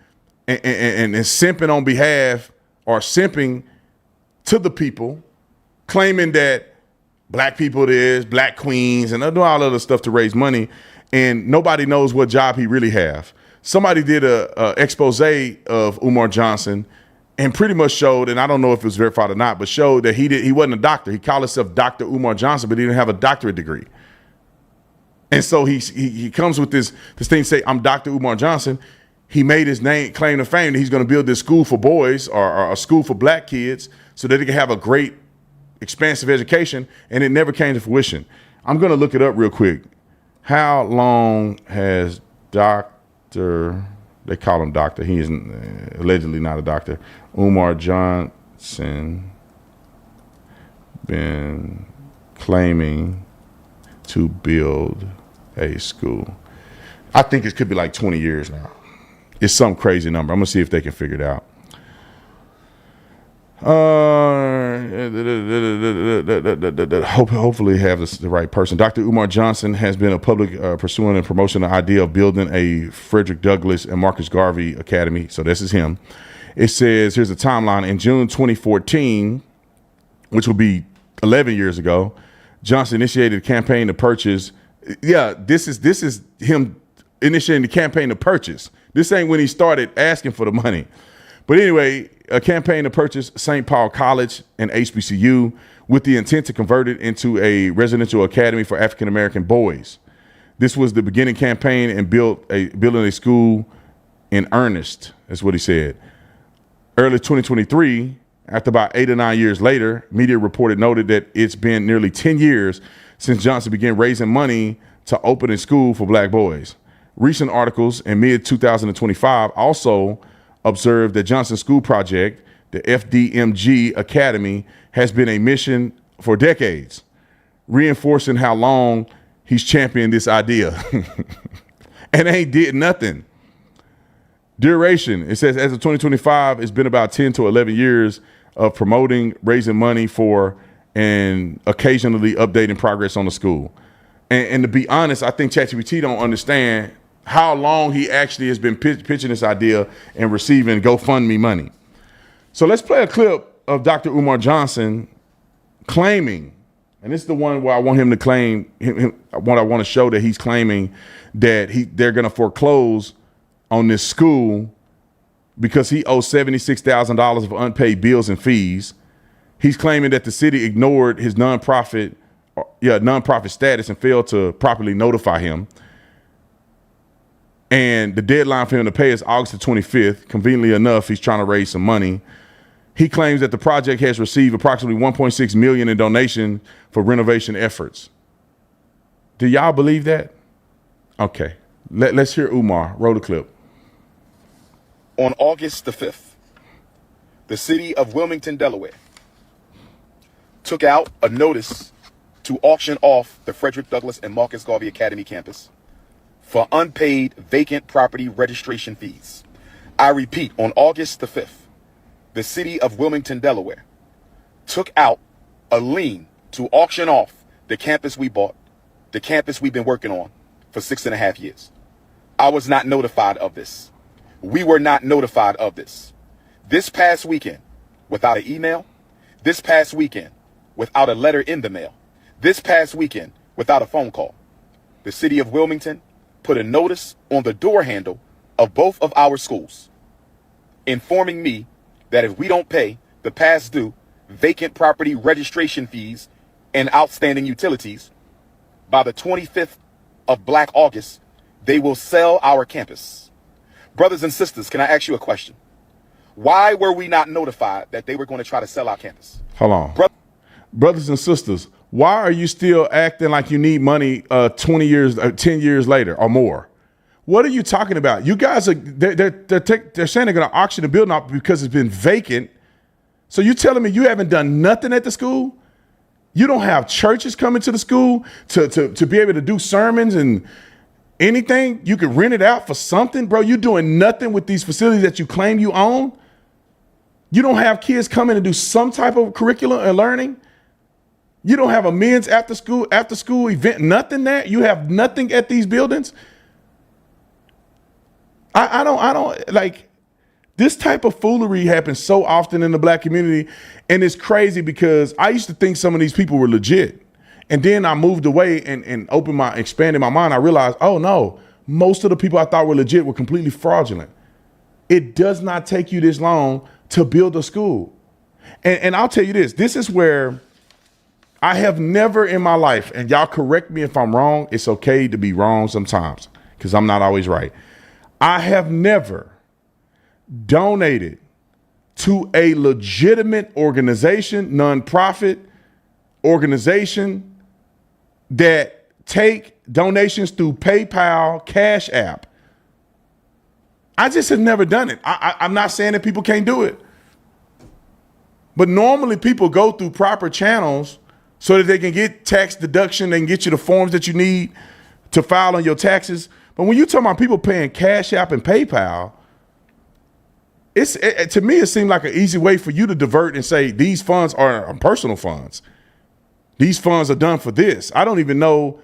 and simping on behalf or simping to the people, claiming that black people it is, black queens, and do all other stuff to raise money. And nobody knows what job he really have. Somebody did a expose of Umar Johnson and pretty much showed, and I don't know if it was verified or not, but showed that he wasn't a doctor. He called himself Dr. Umar Johnson, but he didn't have a doctorate degree. And so he comes with this thing, say, I'm Dr. Umar Johnson. He made his claim to fame that he's going to build this school for boys or a school for black kids so that they can have a great, expansive education, and it never came to fruition. I'm going to look it up real quick. How long has Dr. They call him doctor. He is allegedly not a doctor. Umar Johnson been claiming to build a school? I think it could be like 20 years now. It's some crazy number. I'm gonna see if they can figure it out. Hopefully have the right person. Dr. Umar Johnson has been a public pursuing and promoting the idea of building a Frederick Douglass and Marcus Garvey Academy. So this is him. It says, here's a timeline. In June 2014, which will be 11 years ago, Johnson initiated a campaign to purchase. Yeah, this is him initiating the campaign to purchase. This ain't when he started asking for the money. But anyway, a campaign to purchase St. Paul College and HBCU with the intent to convert it into a residential academy for African-American boys. This was the beginning campaign and building a school in earnest, is what he said. Early 2023, after about 8 or 9 years later, media noted that it's been nearly 10 years since Johnson began raising money to open a school for black boys. Recent articles in mid-2025 also observed that Johnson's school project, the FDMG Academy, has been a mission for decades, reinforcing how long he's championed this idea and ain't did nothing. Duration, it says as of 2025, it's been about 10 to 11 years of promoting, raising money for, and occasionally updating progress on the school. And to be honest, I think ChatGPT don't understand how long he actually has been pitching this idea and receiving GoFundMe money. So let's play a clip of Dr. Umar Johnson claiming, and this is the one where I want him to claim, what I want to show that he's claiming that they're going to foreclose on this school because he owes $76,000 of unpaid bills and fees. He's claiming that the city ignored his nonprofit status and failed to properly notify him. And the deadline for him to pay is August the 25th. Conveniently enough, he's trying to raise some money. He claims that the project has received approximately $1.6 million in donation for renovation efforts. Do y'all believe that? Okay, let's hear Umar. Roll the clip. On August the 5th, the city of Wilmington, Delaware, took out a notice to auction off the Frederick Douglass and Marcus Garvey Academy campus for unpaid vacant property registration fees. I repeat, on August the 5th, the city of Wilmington, Delaware, took out a lien to auction off the campus we bought, the campus we've been working on for 6.5 years. I was not notified of this. We were not notified of this. This past weekend, without an email, this past weekend, without a letter in the mail, this past weekend, without a phone call, the city of Wilmington put a notice on the door handle of both of our schools, informing me that if we don't pay the past due vacant property registration fees and outstanding utilities by the 25th of Black August, they will sell our campus. Brothers and sisters, can I ask you a question? Why were we not notified that they were going to try to sell our campus? Hold on. Brothers and sisters, why are you still acting like you need money 10 years later or more? What are you talking about? You guys are, they're saying they're going to auction the building off because it's been vacant. So you telling me you haven't done nothing at the school? You don't have churches coming to the school to be able to do sermons and anything? You could rent it out for something, bro. You're doing nothing with these facilities that you claim you own. You don't have kids coming to do some type of curriculum and learning. You don't have a men's after school event, nothing there. You have nothing at these buildings. I don't like this type of foolery happens so often in the black community. And it's crazy because I used to think some of these people were legit. And then I moved away and expanded my mind. I realized, oh no, most of the people I thought were legit were completely fraudulent. It does not take you this long to build a school. And I'll tell you this is where I have never in my life, and y'all correct me if I'm wrong, it's okay to be wrong sometimes because I'm not always right. I have never donated to a legitimate organization, nonprofit organization that take donations through PayPal, Cash App. I just have never done it. I'm not saying that people can't do it. But normally people go through proper channels so that they can get tax deduction, they can get you the forms that you need to file on your taxes. But when you talk about people paying Cash App and PayPal, to me, it seemed like an easy way for you to divert and say, these funds are personal funds. These funds are done for this. I don't even know.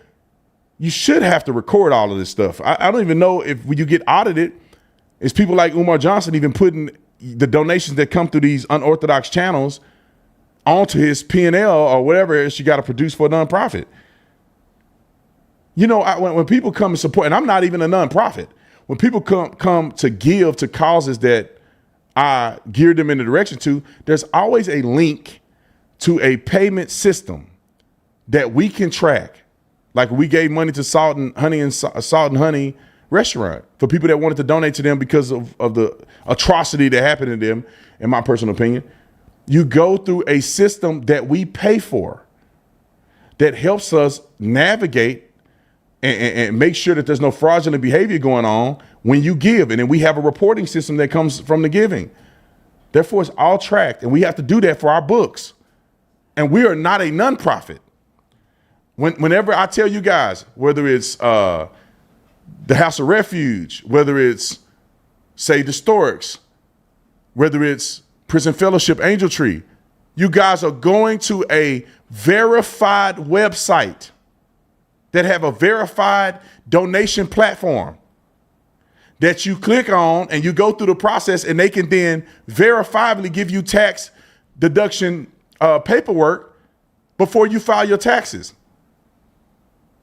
You should have to record all of this stuff. I don't even know if when you get audited, it's people like Umar Johnson even putting the donations that come through these unorthodox channels onto his P&L or whatever else you got to produce for a nonprofit. You know, when people come and support, and I'm not even a nonprofit, when people come to give to causes that I geared them in the direction to, there's always a link to a payment system that we can track. Like we gave money to Salt and Honey restaurant for people that wanted to donate to them because of the atrocity that happened to them, in my personal opinion. You go through a system that we pay for that helps us navigate and make sure that there's no fraudulent behavior going on when you give. And then we have a reporting system that comes from the giving. Therefore, it's all tracked. And we have to do that for our books. And we are not a nonprofit. Whenever I tell you guys, whether it's the House of Refuge, whether it's, say, the Storks, whether it's Prison Fellowship Angel Tree, you guys are going to a verified website that have a verified donation platform that you click on and you go through the process, and they can then verifiably give you tax deduction paperwork before you file your taxes.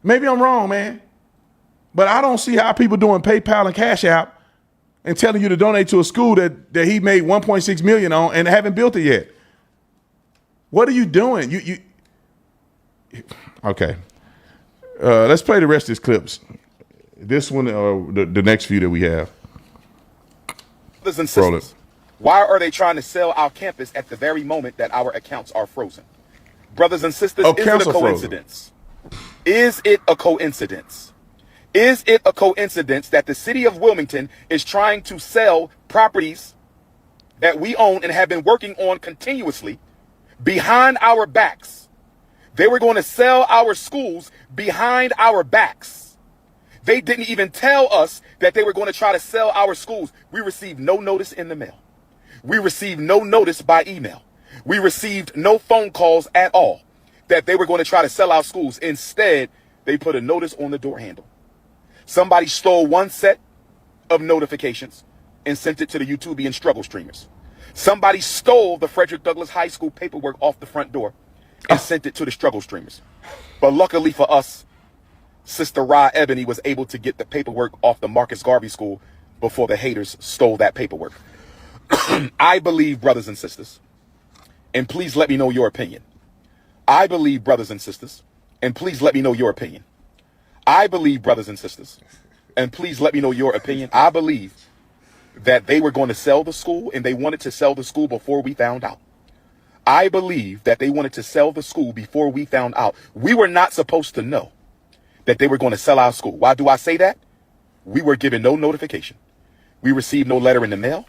Maybe I'm wrong, man, but I don't see how people doing PayPal and Cash App and telling you to donate to a school that he made $1.6 million on and haven't built it yet. What are you doing? Okay. Let's play the rest of these clips. This one, the next few that we have. Brothers and sisters, why are they trying to sell our campus at the very moment that our accounts are frozen? Brothers and sisters, is it a coincidence? Is it a coincidence? Is it a coincidence that the city of Wilmington is trying to sell properties that we own and have been working on continuously behind our backs? They were going to sell our schools behind our backs. They didn't even tell us that they were going to try to sell our schools. We received no notice in the mail. We received no notice by email. We received no phone calls at all that they were going to try to sell our schools. Instead, they put a notice on the door handle. Somebody stole one set of notifications and sent it to the YouTubian struggle streamers. Somebody stole the Frederick Douglass High School paperwork off the front door and sent it to the struggle streamers. But luckily for us, Sister Ra Ebony was able to get the paperwork off the Marcus Garvey School before the haters stole that paperwork. I believe, brothers and sisters, and please let me know your opinion. I believe, brothers and sisters, and please let me know your opinion. I believe, brothers and sisters, and please let me know your opinion. I believe that they were going to sell the school, and they wanted to sell the school before we found out. I believe that they wanted to sell the school before we found out. We were not supposed to know that they were going to sell our school. Why do I say that? We were given no notification. We received no letter in the mail.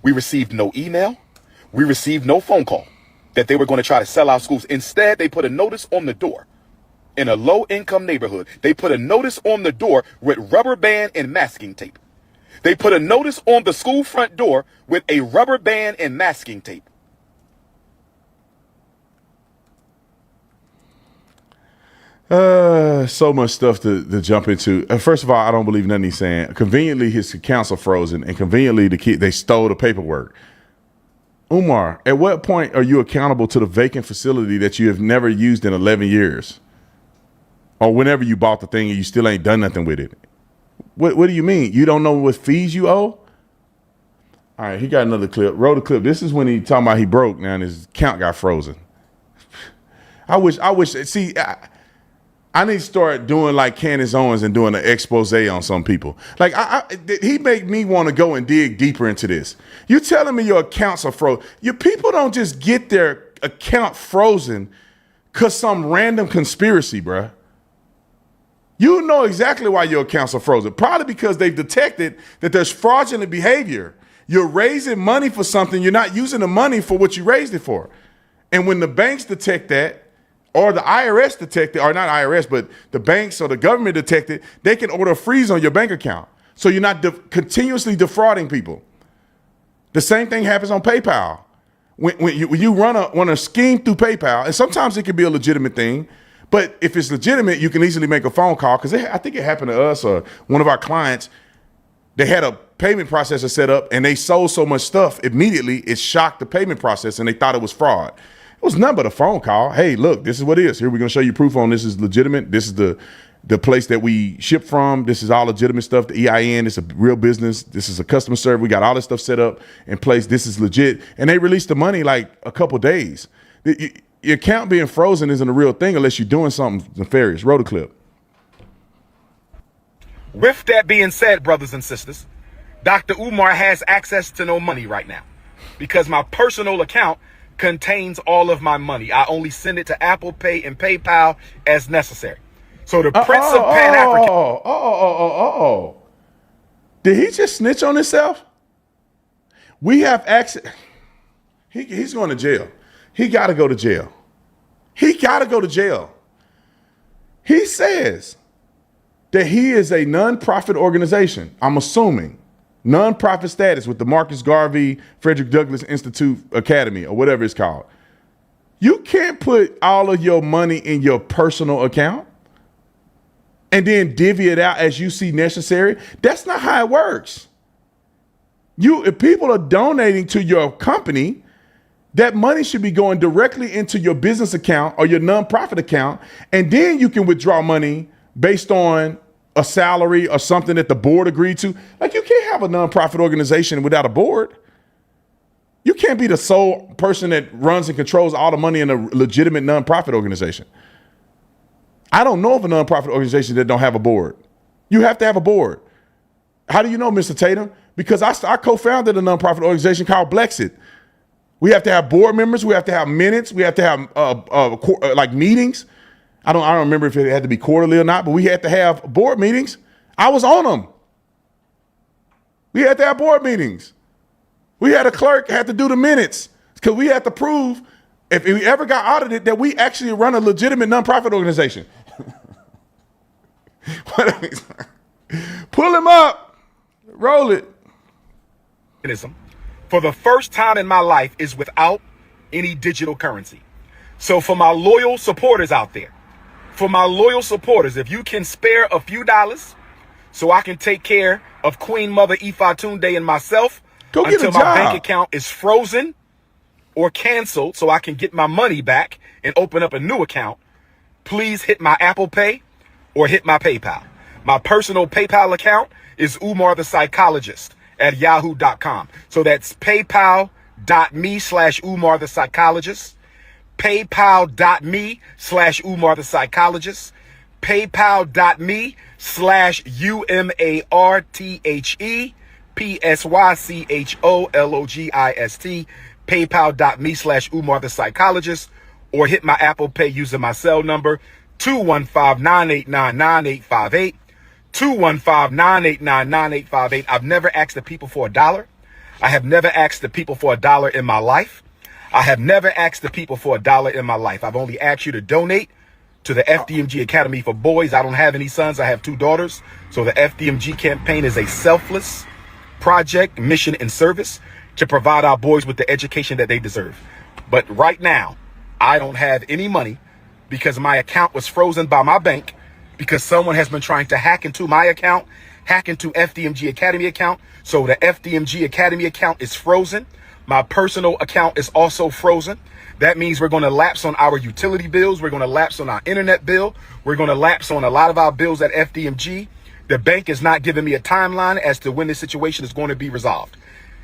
We received no email. We received no phone call that they were going to try to sell our schools. Instead, they put a notice on the door in a low-income neighborhood. They put a notice on the door with rubber band and masking tape. They put a notice on the school front door with a rubber band and masking tape. So much stuff to jump into. First of all, I don't believe nothing he's saying. Conveniently, his accounts are frozen, and conveniently, they stole the paperwork. Umar, at what point are you accountable to the vacant facility that you have never used in 11 years? Or whenever you bought the thing and you still ain't done nothing with it? What do you mean? You don't know what fees you owe? All right, he got another clip. Roll the clip. This is when he talking about he broke now and his account got frozen. I wish, see, I need to start doing like Candace Owens and doing an expose on some people. Like, he made me want to go and dig deeper into this. You telling me your accounts are frozen. Your people don't just get their account frozen because some random conspiracy, bruh. You know exactly why your accounts are frozen. Probably because they've detected that there's fraudulent behavior. You're raising money for something. You're not using the money for what you raised it for. And when the banks detect that, or the IRS detect it, or not IRS, but the banks or the government detect it, they can order a freeze on your bank account. So you're not continuously defrauding people. The same thing happens on PayPal. When you run a scheme through PayPal, and sometimes it can be a legitimate thing, but if it's legitimate, you can easily make a phone call. Because I think it happened to us or one of our clients. They had a payment processor set up, and they sold so much stuff immediately, it shocked the payment process, and they thought it was fraud. It was nothing but a phone call. Hey, look, this is what it is. Here, we're going to show you proof on this is legitimate. This is the place that we ship from. This is all legitimate stuff. The EIN, it's a real business. This is a customer service. We got all this stuff set up in place. This is legit. And they released the money like a couple days. Your account being frozen isn't a real thing unless you're doing something nefarious. Roll the clip. With that being said, brothers and sisters, Dr. Umar has access to no money right now because my personal account contains all of my money. I only send it to Apple Pay and PayPal as necessary. So the Prince of Pan-African... Did he just snitch on himself? We have access... He's going to jail. He got to go to jail. He got to go to jail. He says that he is a nonprofit organization. I'm assuming nonprofit status with the Marcus Garvey Frederick Douglass Institute Academy or whatever it's called. You can't put all of your money in your personal account and then divvy it out as you see necessary. That's not how it works. If people are donating to your company, that money should be going directly into your business account or your nonprofit account, and then you can withdraw money based on a salary or something that the board agreed to. Like, you can't have a nonprofit organization without a board. You can't be the sole person that runs and controls all the money in a legitimate nonprofit organization. I don't know of a nonprofit organization that don't have a board. You have to have a board. How do you know, Mr. Tatum? Because I co-founded a nonprofit organization called Blexit. We have to have board members. We have to have minutes. We have to have like meetings. I don't remember if it had to be quarterly or not, but we had to have board meetings. I was on them. We had to have board meetings. We had a clerk had to do the minutes because we had to prove if we ever got audited that we actually run a legitimate nonprofit organization. Pull him up. Roll it. For the first time in my life is without any digital currency. So for my loyal supporters out there, if you can spare a few dollars so I can take care of Queen Mother Ifatunde and myself until my bank account is frozen or canceled so I can get my money back and open up a new account, please hit my Apple Pay or hit my PayPal. My personal PayPal account is Umar the Psychologist at yahoo.com. So that's paypal.me/Umar the Psychologist, paypal.me/Umar the Psychologist, paypal.me/UmarThePsychologist, paypal.me/Umar the Psychologist, or hit my Apple Pay using my cell number 215-989-9858. 215-989-9858. I've never asked the people for $1. I have never asked the people for $1 in my life. I've only asked you to donate to the FDMG Academy for Boys. I don't have any sons. I have 2 daughters. So the FDMG campaign is a selfless project, mission, and service to provide our boys with the education that they deserve. But right now, I don't have any money because my account was frozen by my bank because someone has been trying to hack into my account, hack into FDMG Academy account. So the FDMG Academy account is frozen. My personal account is also frozen. That means we're going to lapse on our utility bills. We're going to lapse on our internet bill. We're going to lapse on a lot of our bills at FDMG. The bank is not giving me a timeline as to when this situation is going to be resolved.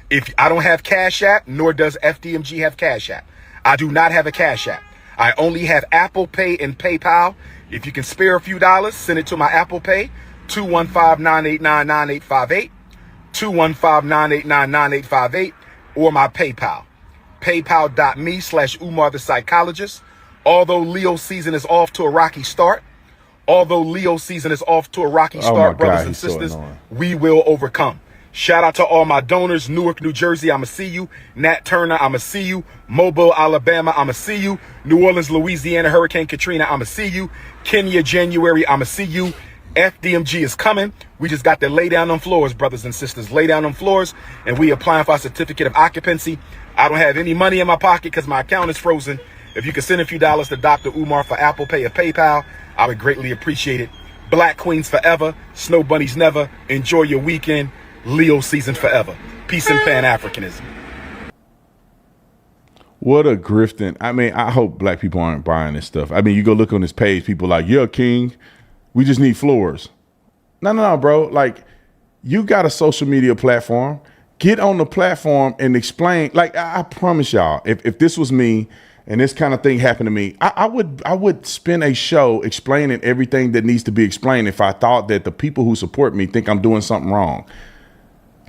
If I don't have Cash App, nor does FDMG have Cash App. I do not have a Cash App. I only have Apple Pay and PayPal. If you can spare a few dollars, send it to my Apple Pay, 215-989-9858, 215-989-9858, or my PayPal, paypal.me/Umar the Psychologist. Although Leo season is off to a rocky start, brothers and sisters, we will overcome. Shout out to all my donors. Newark, New Jersey, I'ma see you. Nat Turner, I'ma see you. Mobile, Alabama, I'ma see you. New Orleans, Louisiana, Hurricane Katrina, I'ma see you. Kenya, January, I'ma see you. FDMG is coming. We just got to lay down on floors, brothers and sisters. Lay down on floors, and we applying for our certificate of occupancy. I don't have any money in my pocket because my account is frozen. If you could send a few dollars to Dr. Umar for Apple Pay or PayPal, I would greatly appreciate it. Black Queens forever. Snow Bunnies never. Enjoy your weekend. Leo season forever. Peace and Pan-Africanism. What a grifting. I mean, I hope black people aren't buying this stuff. I mean, you go look on this page, people like, yeah, King, we just need floors. No, bro. Like, you got a social media platform. Get on the platform and explain. Like, I promise y'all, if this was me and this kind of thing happened to me, I would spend a show explaining everything that needs to be explained if I thought that the people who support me think I'm doing something wrong.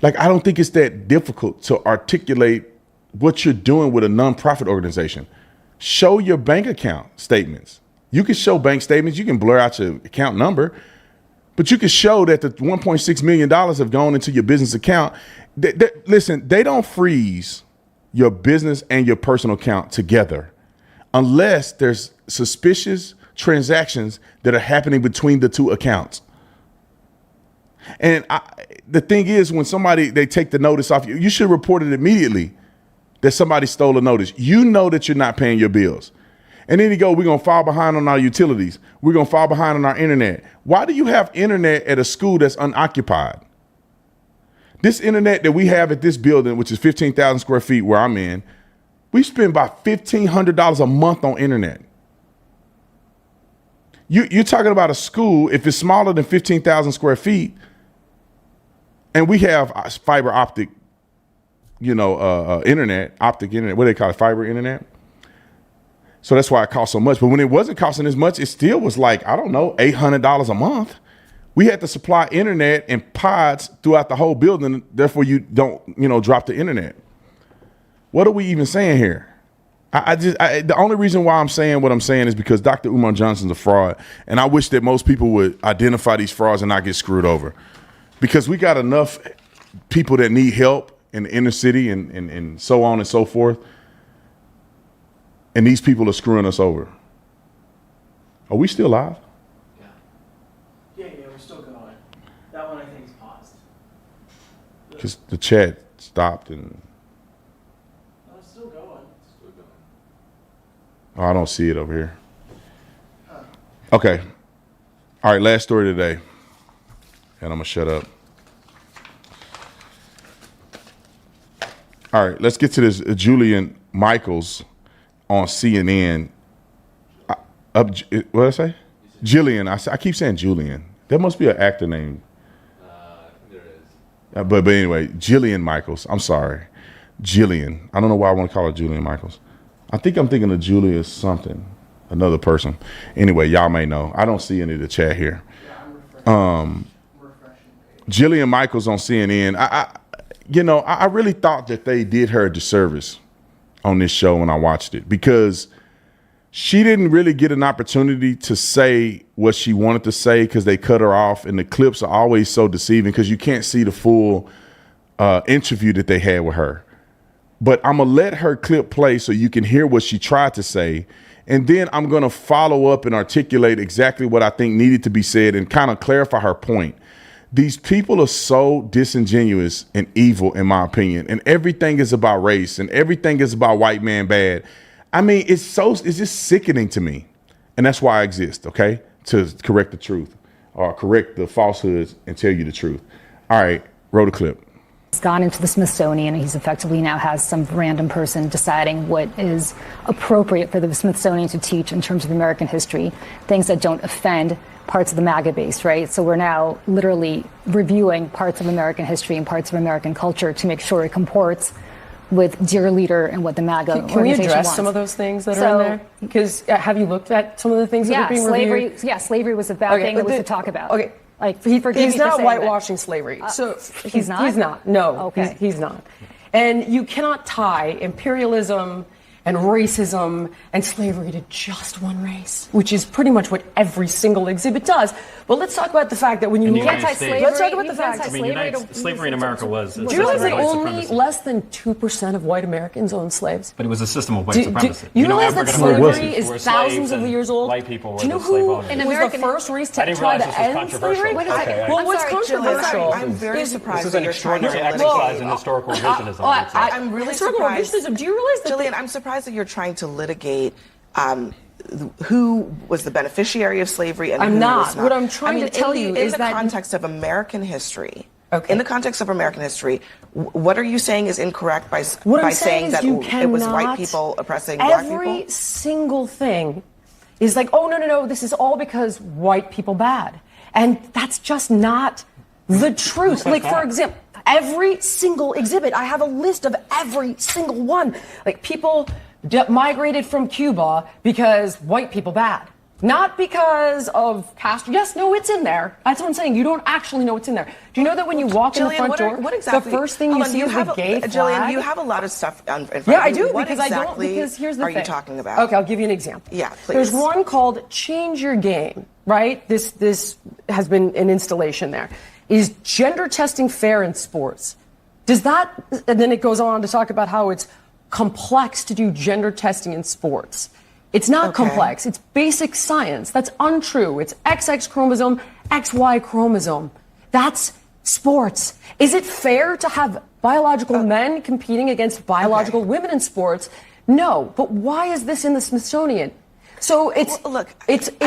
Like, I don't think it's that difficult to articulate what you're doing with a nonprofit organization. Show your bank account statements. You can show bank statements. You can blur out your account number, but you can show that the $1.6 million have gone into your business account. Listen, they don't freeze your business and your personal account together unless there's suspicious transactions that are happening between the two accounts. And the thing is, when they take the notice off, you should report it immediately that somebody stole a notice. You know that you're not paying your bills. And then you go, we're going to fall behind on our utilities. We're going to fall behind on our internet. Why do you have internet at a school that's unoccupied? This internet that we have at this building, which is 15,000 square feet where I'm in, we spend about $1,500 a month on internet. You're talking about a school, if it's smaller than 15,000 square feet, and we have fiber optic, internet, optic internet, what do they call it, fiber internet? So that's why it costs so much. But when it wasn't costing as much, it still was like, I don't know, $800 a month. We had to supply internet and pods throughout the whole building. Therefore, you don't, drop the internet. What are we even saying here? The only reason why I'm saying what I'm saying is because Dr. Umar Johnson's a fraud. And I wish that most people would identify these frauds and not get screwed over. Because we got enough people that need help in the inner city and so on and so forth. And these people are screwing us over. Are we still live? Yeah, we're still going. That one I think is paused. Because the chat stopped and... No, it's still going. Oh, I don't see it over here. Okay. All right, last story today. And I'm going to shut up. All right, let's get to this. Jillian Michaels on CNN. What did I say? Jillian. I keep saying Julian. There must be an actor name. There is. But anyway, Jillian Michaels. I'm sorry. Jillian. I don't know why I want to call her Jillian Michaels. I think I'm thinking of Julia something. Another person. Anyway, y'all may know. I don't see any of the chat here. Jillian Michaels on CNN. I really thought that they did her a disservice on this show when I watched it, because she didn't really get an opportunity to say what she wanted to say because they cut her off, and the clips are always so deceiving because you can't see the full interview that they had with her. But I'm going to let her clip play so you can hear what she tried to say, and then I'm going to follow up and articulate exactly what I think needed to be said and kind of clarify her point. These people are so disingenuous and evil, in my opinion, and everything is about race and everything is about white man bad. I mean, it's just sickening to me. And that's why I exist, okay? To correct the truth or correct the falsehoods and tell you the truth. All right, roll the clip. He's gone into the Smithsonian, and he's effectively now has some random person deciding what is appropriate for the Smithsonian to teach in terms of American history, things that don't offend parts of the MAGA base, right? So we're now literally reviewing parts of American history and parts of American culture to make sure it comports with dear leader and what the MAGA Can we address wants. some of those things that are in there? Because have you looked at some of the things that are being reviewed? Slavery was a bad thing that was to talk about. Okay. Like, he forgives He's me for not saying whitewashing slavery. So he's not? He's not. No. Okay. He's not. And you cannot tie imperialism and racism and slavery to just one race, which is pretty much what every single exhibit does. But let's talk about the fact that when you look at slavery, let's talk about the fact that slavery in America was. Do you realize that only less than 2% of white Americans owned slaves? But it was a system of white supremacy. You realize that slavery is thousands of years old? White people were Do you know the slave who owners. was the first race to try to end slavery? Well, what's controversial? I'm very surprised. This is an extraordinary exercise in historical revisionism. I'm really surprised. Do you realize that? Jillian, I'm surprised that you're trying to litigate who was the beneficiary of slavery and who was not. What I'm trying to tell you is that in the context of American history. Okay. In the context of American history, what are you saying is incorrect by saying that it was white people oppressing black people? Every single thing is like, oh, no, this is all because white people bad. And that's just not the truth. Like, for example, every single exhibit, I have a list of every single one. Like, people migrated from Cuba because white people bad. Not because of Castro. Yes, no, it's in there. That's what I'm saying. You don't actually know what's in there. Do you know that when you walk in the front door, the first thing you see is the gay flag? Jillian, you have a lot of stuff in front of you. Yeah, I do, what because exactly I don't, because here's the thing. Are you talking about? Okay, I'll give you an example. Yeah, please. There's one called Change Your Game, right? This has been an installation there. Is gender testing fair in sports? Does that, and then it goes on to talk about how it's complex to do gender testing in sports. It's not complex. It's basic science. That's untrue. It's XX chromosome, XY chromosome. That's sports. Is it fair to have biological men competing against biological women in sports? No. But why is this in the Smithsonian? So it's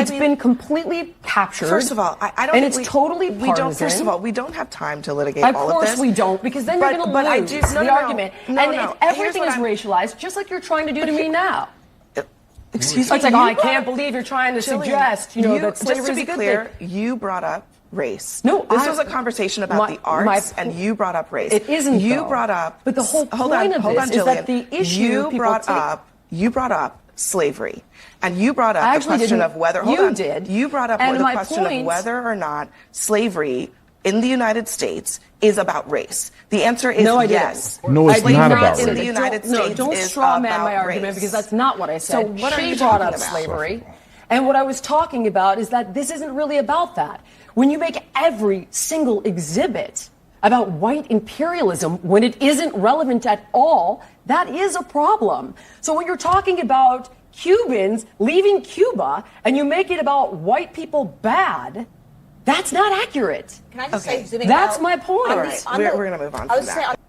been completely captured. First of all, I don't. And it's totally partisan. First of all, we don't have time to litigate all of this. Of course we don't, because then you're going to lose the argument. If everything is racialized, just like you're trying to do to me now. Excuse me. It's like, I can't believe you're trying to suggest, that slavery is a good thing. Just to be clear, you brought up race. No, this was a conversation about the arts, and you brought up race. It isn't. You brought up. But the whole point of this is that the issue you brought up slavery, and you brought up the question of whether. You brought up the question of whether or not slavery in the United States is about race. The answer is yes. No, it's not about race. In the United States, don't straw man my argument, because that's not what I said. So what are you brought up talking about? Slavery, and what I was talking about is that this isn't really about that. When you make every single exhibit about white imperialism when it isn't relevant at all, that is a problem. So when you're talking about Cubans leaving Cuba and you make it about white people bad, that's not accurate. Can I just say something? That's my point. All right, we're going to move on from that.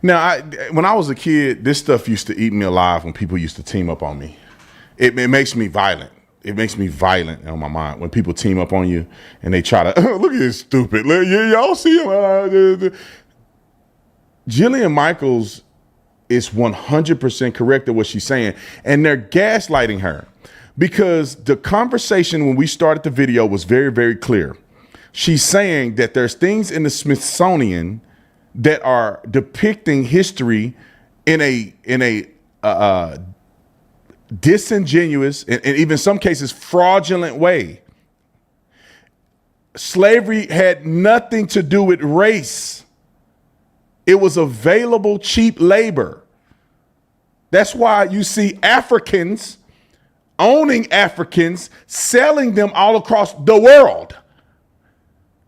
Now, when I was a kid, this stuff used to eat me alive when people used to team up on me. It makes me violent. It makes me violent on my mind when people team up on you and they try to, look at this stupid. Y'all see him. Jillian Michaels is 100% correct in what she's saying. And they're gaslighting her because the conversation when we started the video was very, very clear. She's saying that there's things in the Smithsonian that are depicting history in a disingenuous and even some cases fraudulent way. Slavery had nothing to do with race. It was available cheap labor. That's why you see Africans owning Africans, selling them all across the world.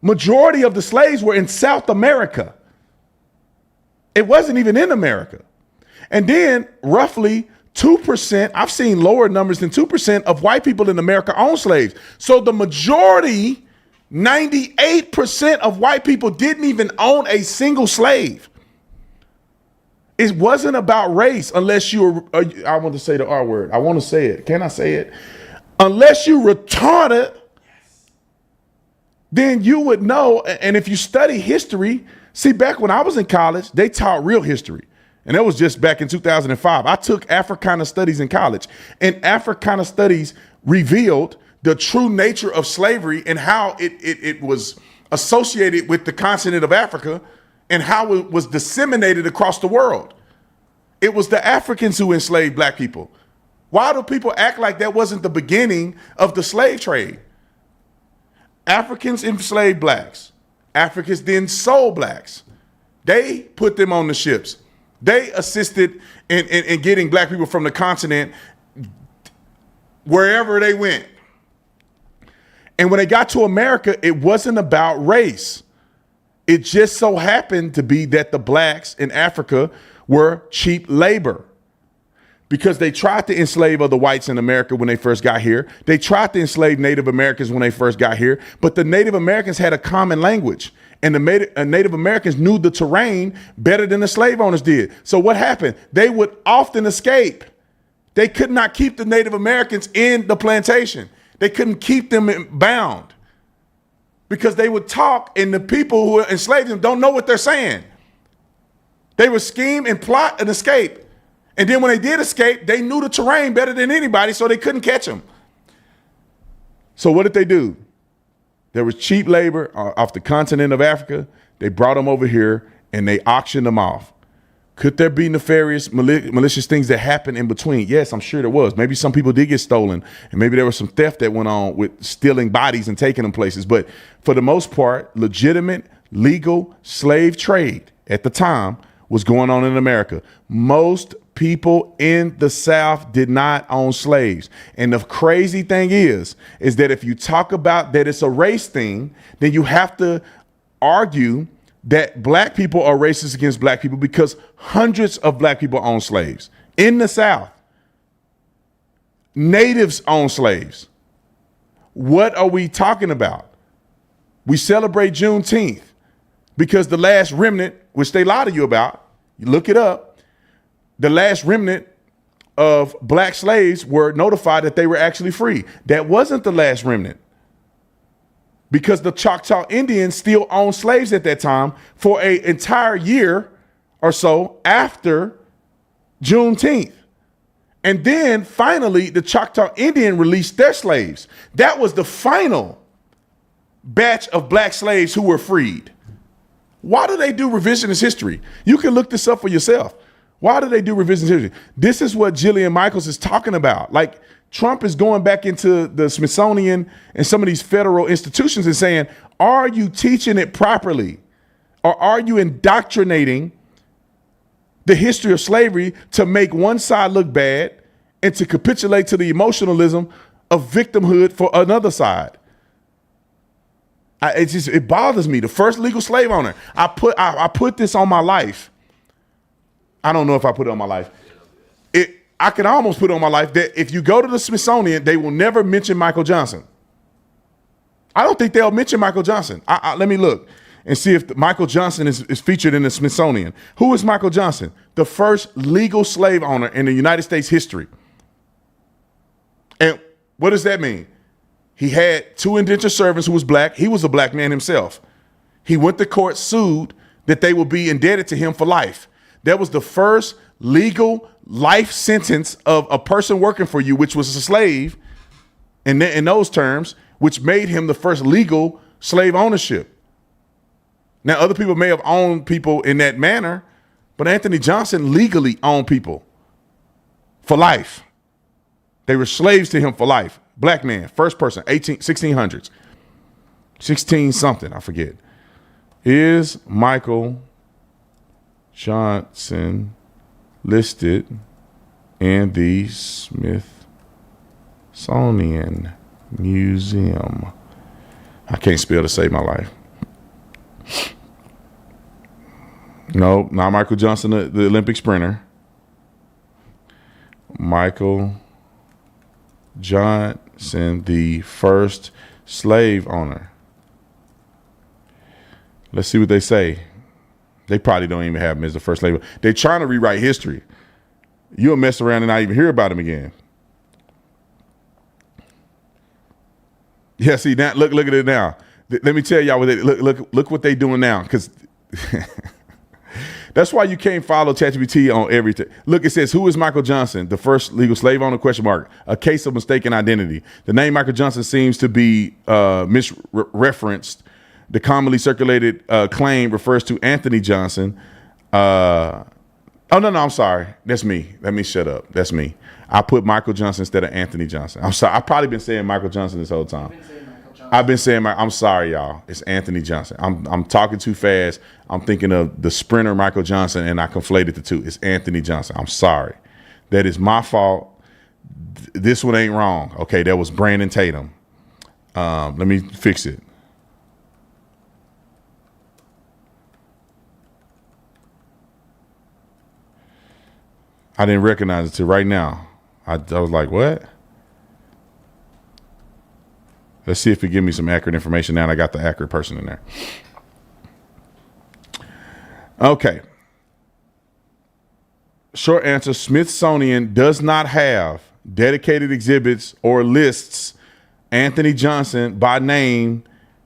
Majority of the slaves were in South America. It wasn't even in America. And then roughly 2%, I've seen lower numbers than 2% of white people in America own slaves. So the majority, 98% of white people didn't even own a single slave. It wasn't about race unless you were, I want to say the R word. I want to say it. Can I say it? Unless you retarded, then you would know. And if you study history, see, back when I was in college, they taught real history. And that was just back in 2005. I took Africana Studies in college, and Africana Studies revealed the true nature of slavery and how it was associated with the continent of Africa and how it was disseminated across the world. It was the Africans who enslaved black people. Why do people act like that wasn't the beginning of the slave trade? Africans enslaved blacks. Africans then sold blacks. They put them on the ships. They assisted in getting black people from the continent wherever they went. And when they got to America, it wasn't about race. It just so happened to be that the blacks in Africa were cheap labor, because they tried to enslave other whites in America when they first got here. They tried to enslave Native Americans when they first got here, but the Native Americans had a common language, and the Native Americans knew the terrain better than the slave owners did. So what happened? They would often escape. They could not keep the Native Americans in the plantation. They couldn't keep them bound because they would talk, and the people who enslaved them don't know what they're saying. They would scheme and plot and escape. And then when they did escape, they knew the terrain better than anybody, so they couldn't catch them. So what did they do? There was cheap labor off the continent of Africa. They brought them over here and they auctioned them off. Could there be nefarious, malicious things that happened in between? Yes, I'm sure there was. Maybe some people did get stolen, and maybe there was some theft that went on with stealing bodies and taking them places. But for the most part, legitimate, legal slave trade at the time was going on in America. Most people in the South did not own slaves. And the crazy thing is that if you talk about that it's a race thing, then you have to argue that black people are racist against black people, because hundreds of black people own slaves in the South. Natives own slaves. What are we talking about? We celebrate Juneteenth because the last remnant, which they lie to you about, you look it up, the last remnant of black slaves were notified that they were actually free. That wasn't the last remnant, because the Choctaw Indians still owned slaves at that time for an entire year or so after Juneteenth. And then finally, the Choctaw Indian released their slaves. That was the final batch of black slaves who were freed. Why do they do revisionist history? You can look this up for yourself. Why do they do revisionist history? This is what Jillian Michaels is talking about. Like, Trump is going back into the Smithsonian and some of these federal institutions and saying, are you teaching it properly? Or are you indoctrinating the history of slavery to make one side look bad and to capitulate to the emotionalism of victimhood for another side? It bothers me. The first legal slave owner, I put this on my life. I don't know if I put it on my life. I could almost put it on my life that if you go to the Smithsonian, they will never mention Michael Johnson. I don't think they'll mention Michael Johnson. Let me look and see if Michael Johnson is featured in the Smithsonian. Who is Michael Johnson? The first legal slave owner in the United States history. And what does that mean? He had 2 indentured servants who was black. He was a black man himself. He went to court, sued that they would be indebted to him for life. That was the first legal life sentence of a person working for you, which was a slave in those terms, which made him the first legal slave ownership. Now, other people may have owned people in that manner, but Anthony Johnson legally owned people for life. They were slaves to him for life. Black man, first person, 1600s. 16 something, I forget. Is Michael Johnson listed in the Smithsonian Museum? I can't spell to save my life. No, not Michael Johnson, the Olympic sprinter. Michael Johnson, the first slave owner. Let's see what they say. They probably don't even have him as the first slave owner. They're trying to rewrite history. You'll mess around and not even hear about him again. Yeah, see that. Look at it now. Let me tell y'all what they look what they doing now, because that's why you can't follow ChatGPT on everything. Look, it says, who is Michael Johnson, the first legal slave owner? ? A case of mistaken identity. The name Michael Johnson seems to be misreferenced. The commonly circulated claim refers to Anthony Johnson. Oh, no, I'm sorry. That's me. Let me shut up. That's me. I put Michael Johnson instead of Anthony Johnson. I'm sorry. I've probably been saying Michael Johnson this whole time. I've been saying I'm sorry, y'all. It's Anthony Johnson. I'm talking too fast. I'm thinking of the sprinter Michael Johnson, and I conflated the two. It's Anthony Johnson. I'm sorry. That is my fault. This one ain't wrong. Okay, that was Brandon Tatum. Let me fix it. I didn't recognize it till right now. I was like, what? Let's see if it gives me some accurate information now. And I got the accurate person in there. Okay. Short answer, Smithsonian does not have dedicated exhibits or lists Anthony Johnson by name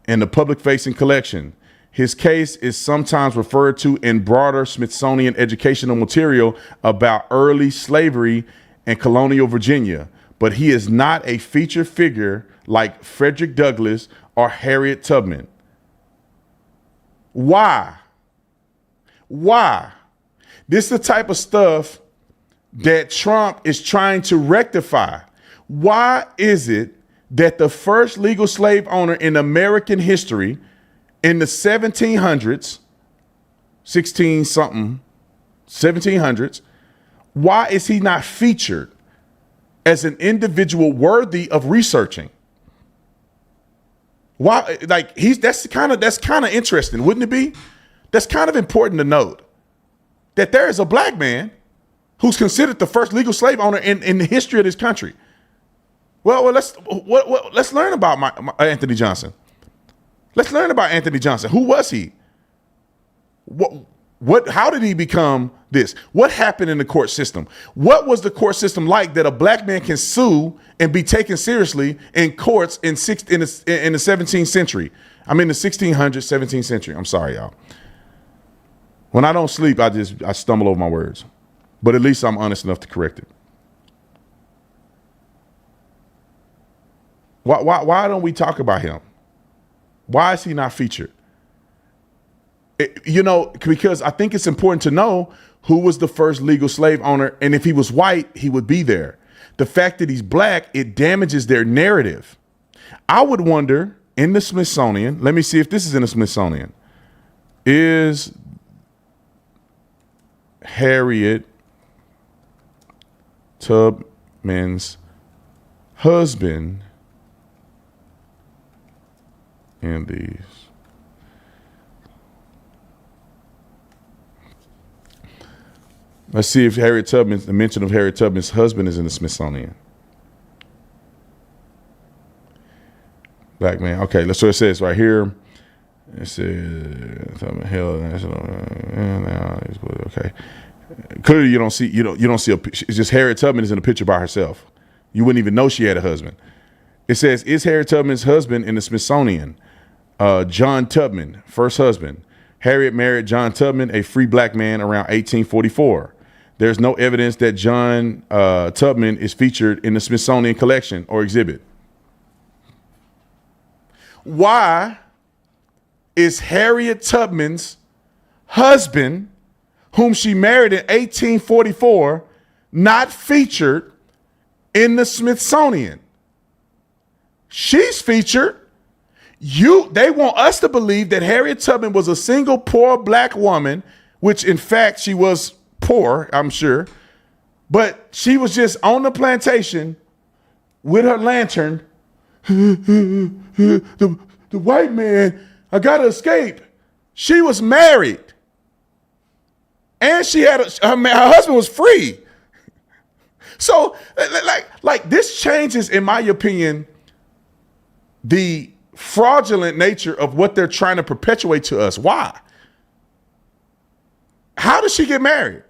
in the public-facing collection. His case is sometimes referred to in broader Smithsonian educational material about early slavery in colonial Virginia, but he is not a feature figure like Frederick Douglass or Harriet Tubman. Why? This is the type of stuff that Trump is trying to rectify. Why is it that the first legal slave owner in American history in the 1700s, 1700s, why is he not featured as an individual worthy of researching? Why? Like that's kind of interesting, wouldn't it be? That's kind of important to note that there is a black man who's considered the first legal slave owner in the history of this country. Well, let's learn about Anthony Johnson. Let's learn about Anthony Johnson. Who was he? How did he become this? What happened in the court system? What was the court system like that a black man can sue and be taken seriously in courts in the 17th century? I mean, the 1600s, 17th century. I'm sorry, y'all. When I don't sleep, I stumble over my words. But at least I'm honest enough to correct it. Why don't we talk about him? Why is he not featured? Because I think it's important to know who was the first legal slave owner. And if he was white, he would be there. The fact that he's black, it damages their narrative. I would wonder in the Smithsonian, let me see if this is in the Smithsonian, is Harriet Tubman's husband in these? Let's see if the mention of Harriet Tubman's husband is in the Smithsonian. Black man. Okay, so it says right here. It says okay. Clearly you don't see it's just Harriet Tubman is in a picture by herself. You wouldn't even know she had a husband. It says, is Harriet Tubman's husband in the Smithsonian? John Tubman, first husband. Harriet married John Tubman, a free black man, around 1844. There's no evidence that John Tubman is featured in the Smithsonian collection or exhibit. Why is Harriet Tubman's husband, whom she married in 1844, not featured in the Smithsonian? She's featured. They want us to believe that Harriet Tubman was a single poor black woman, which in fact she was poor, I'm sure, but she was just on the plantation with her lantern. The white man, I gotta escape. She was married, and she had her husband was free. So, like this changes, in my opinion, the fraudulent nature of what they're trying to perpetuate to us. Why? How did she get married?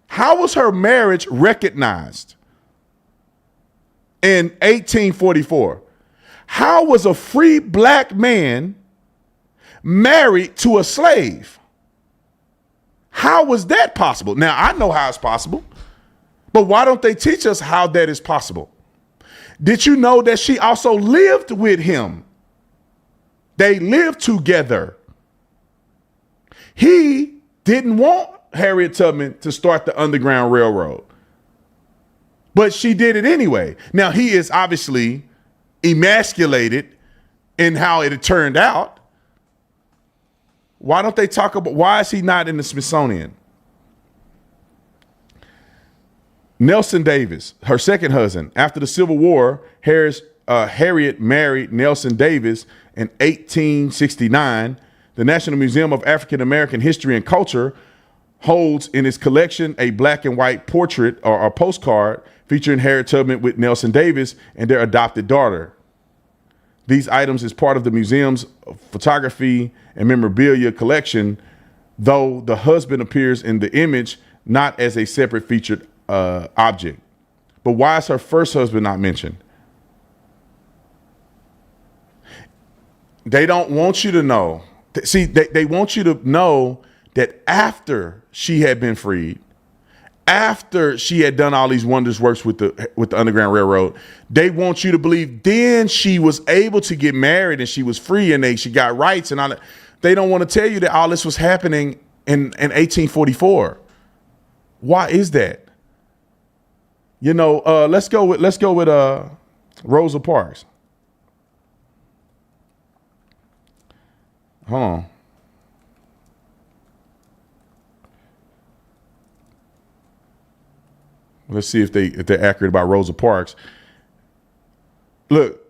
How was her marriage recognized in 1844? How was a free black man married to a slave? How was that possible? Now, I know how it's possible, but why don't they teach us how that is possible? Did you know that she also lived with him? They lived together. He didn't want Harriet Tubman to start the Underground Railroad, but she did it anyway. Now, he is obviously emasculated in how it had turned out. Why don't they talk about, why is he not in the Smithsonian? Nelson Davis, her second husband. After the Civil War, Harriet married Nelson Davis in 1869. The National Museum of African American History and Culture holds in its collection a black and white portrait or a postcard featuring Harriet Tubman with Nelson Davis and their adopted daughter. These items is part of the museum's photography and memorabilia collection, though the husband appears in the image not as a separate featured object. But why is her first husband not mentioned? They don't want you to know. See, they want you to know that after she had been freed, after she had done all these wondrous works with the Underground Railroad, they want you to believe then she was able to get married and she was free and she got rights and all that. They don't want to tell you that all this was happening in 1844. Why is that? You know, let's go with Rosa Parks. Hold on. Let's see if they're accurate about Rosa Parks. Look,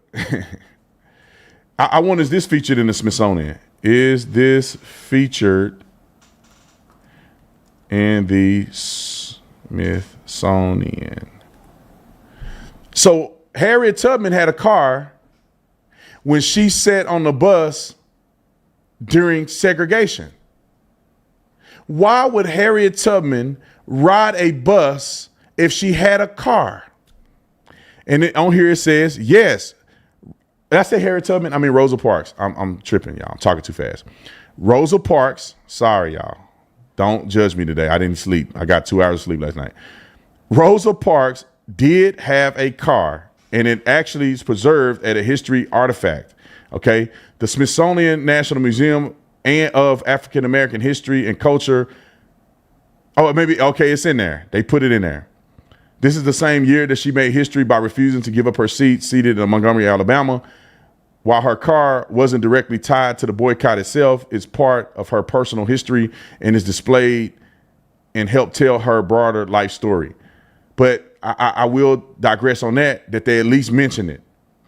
I wonder, is this featured in the Smithsonian? Is this featured in the Smithsonian? So Harriet Tubman had a car when she sat on the bus during segregation. Why would Harriet Tubman ride a bus if she had a car? And on here it says, yes. Did I say Harriet Tubman? I mean Rosa Parks. I'm tripping, y'all. I'm talking too fast. Rosa Parks. Sorry, y'all. Don't judge me today. I didn't sleep. I got 2 hours of sleep last night. Rosa Parks did have a car, and it actually is preserved at a history artifact. Okay. The Smithsonian National Museum of African American History and Culture. Oh, maybe. Okay. It's in there. They put it in there. This is the same year that she made history by refusing to give up her seat, seated in Montgomery, Alabama. While her car wasn't directly tied to the boycott itself, it's part of her personal history and is displayed and helped tell her broader life story. But I will digress on that they at least mention it.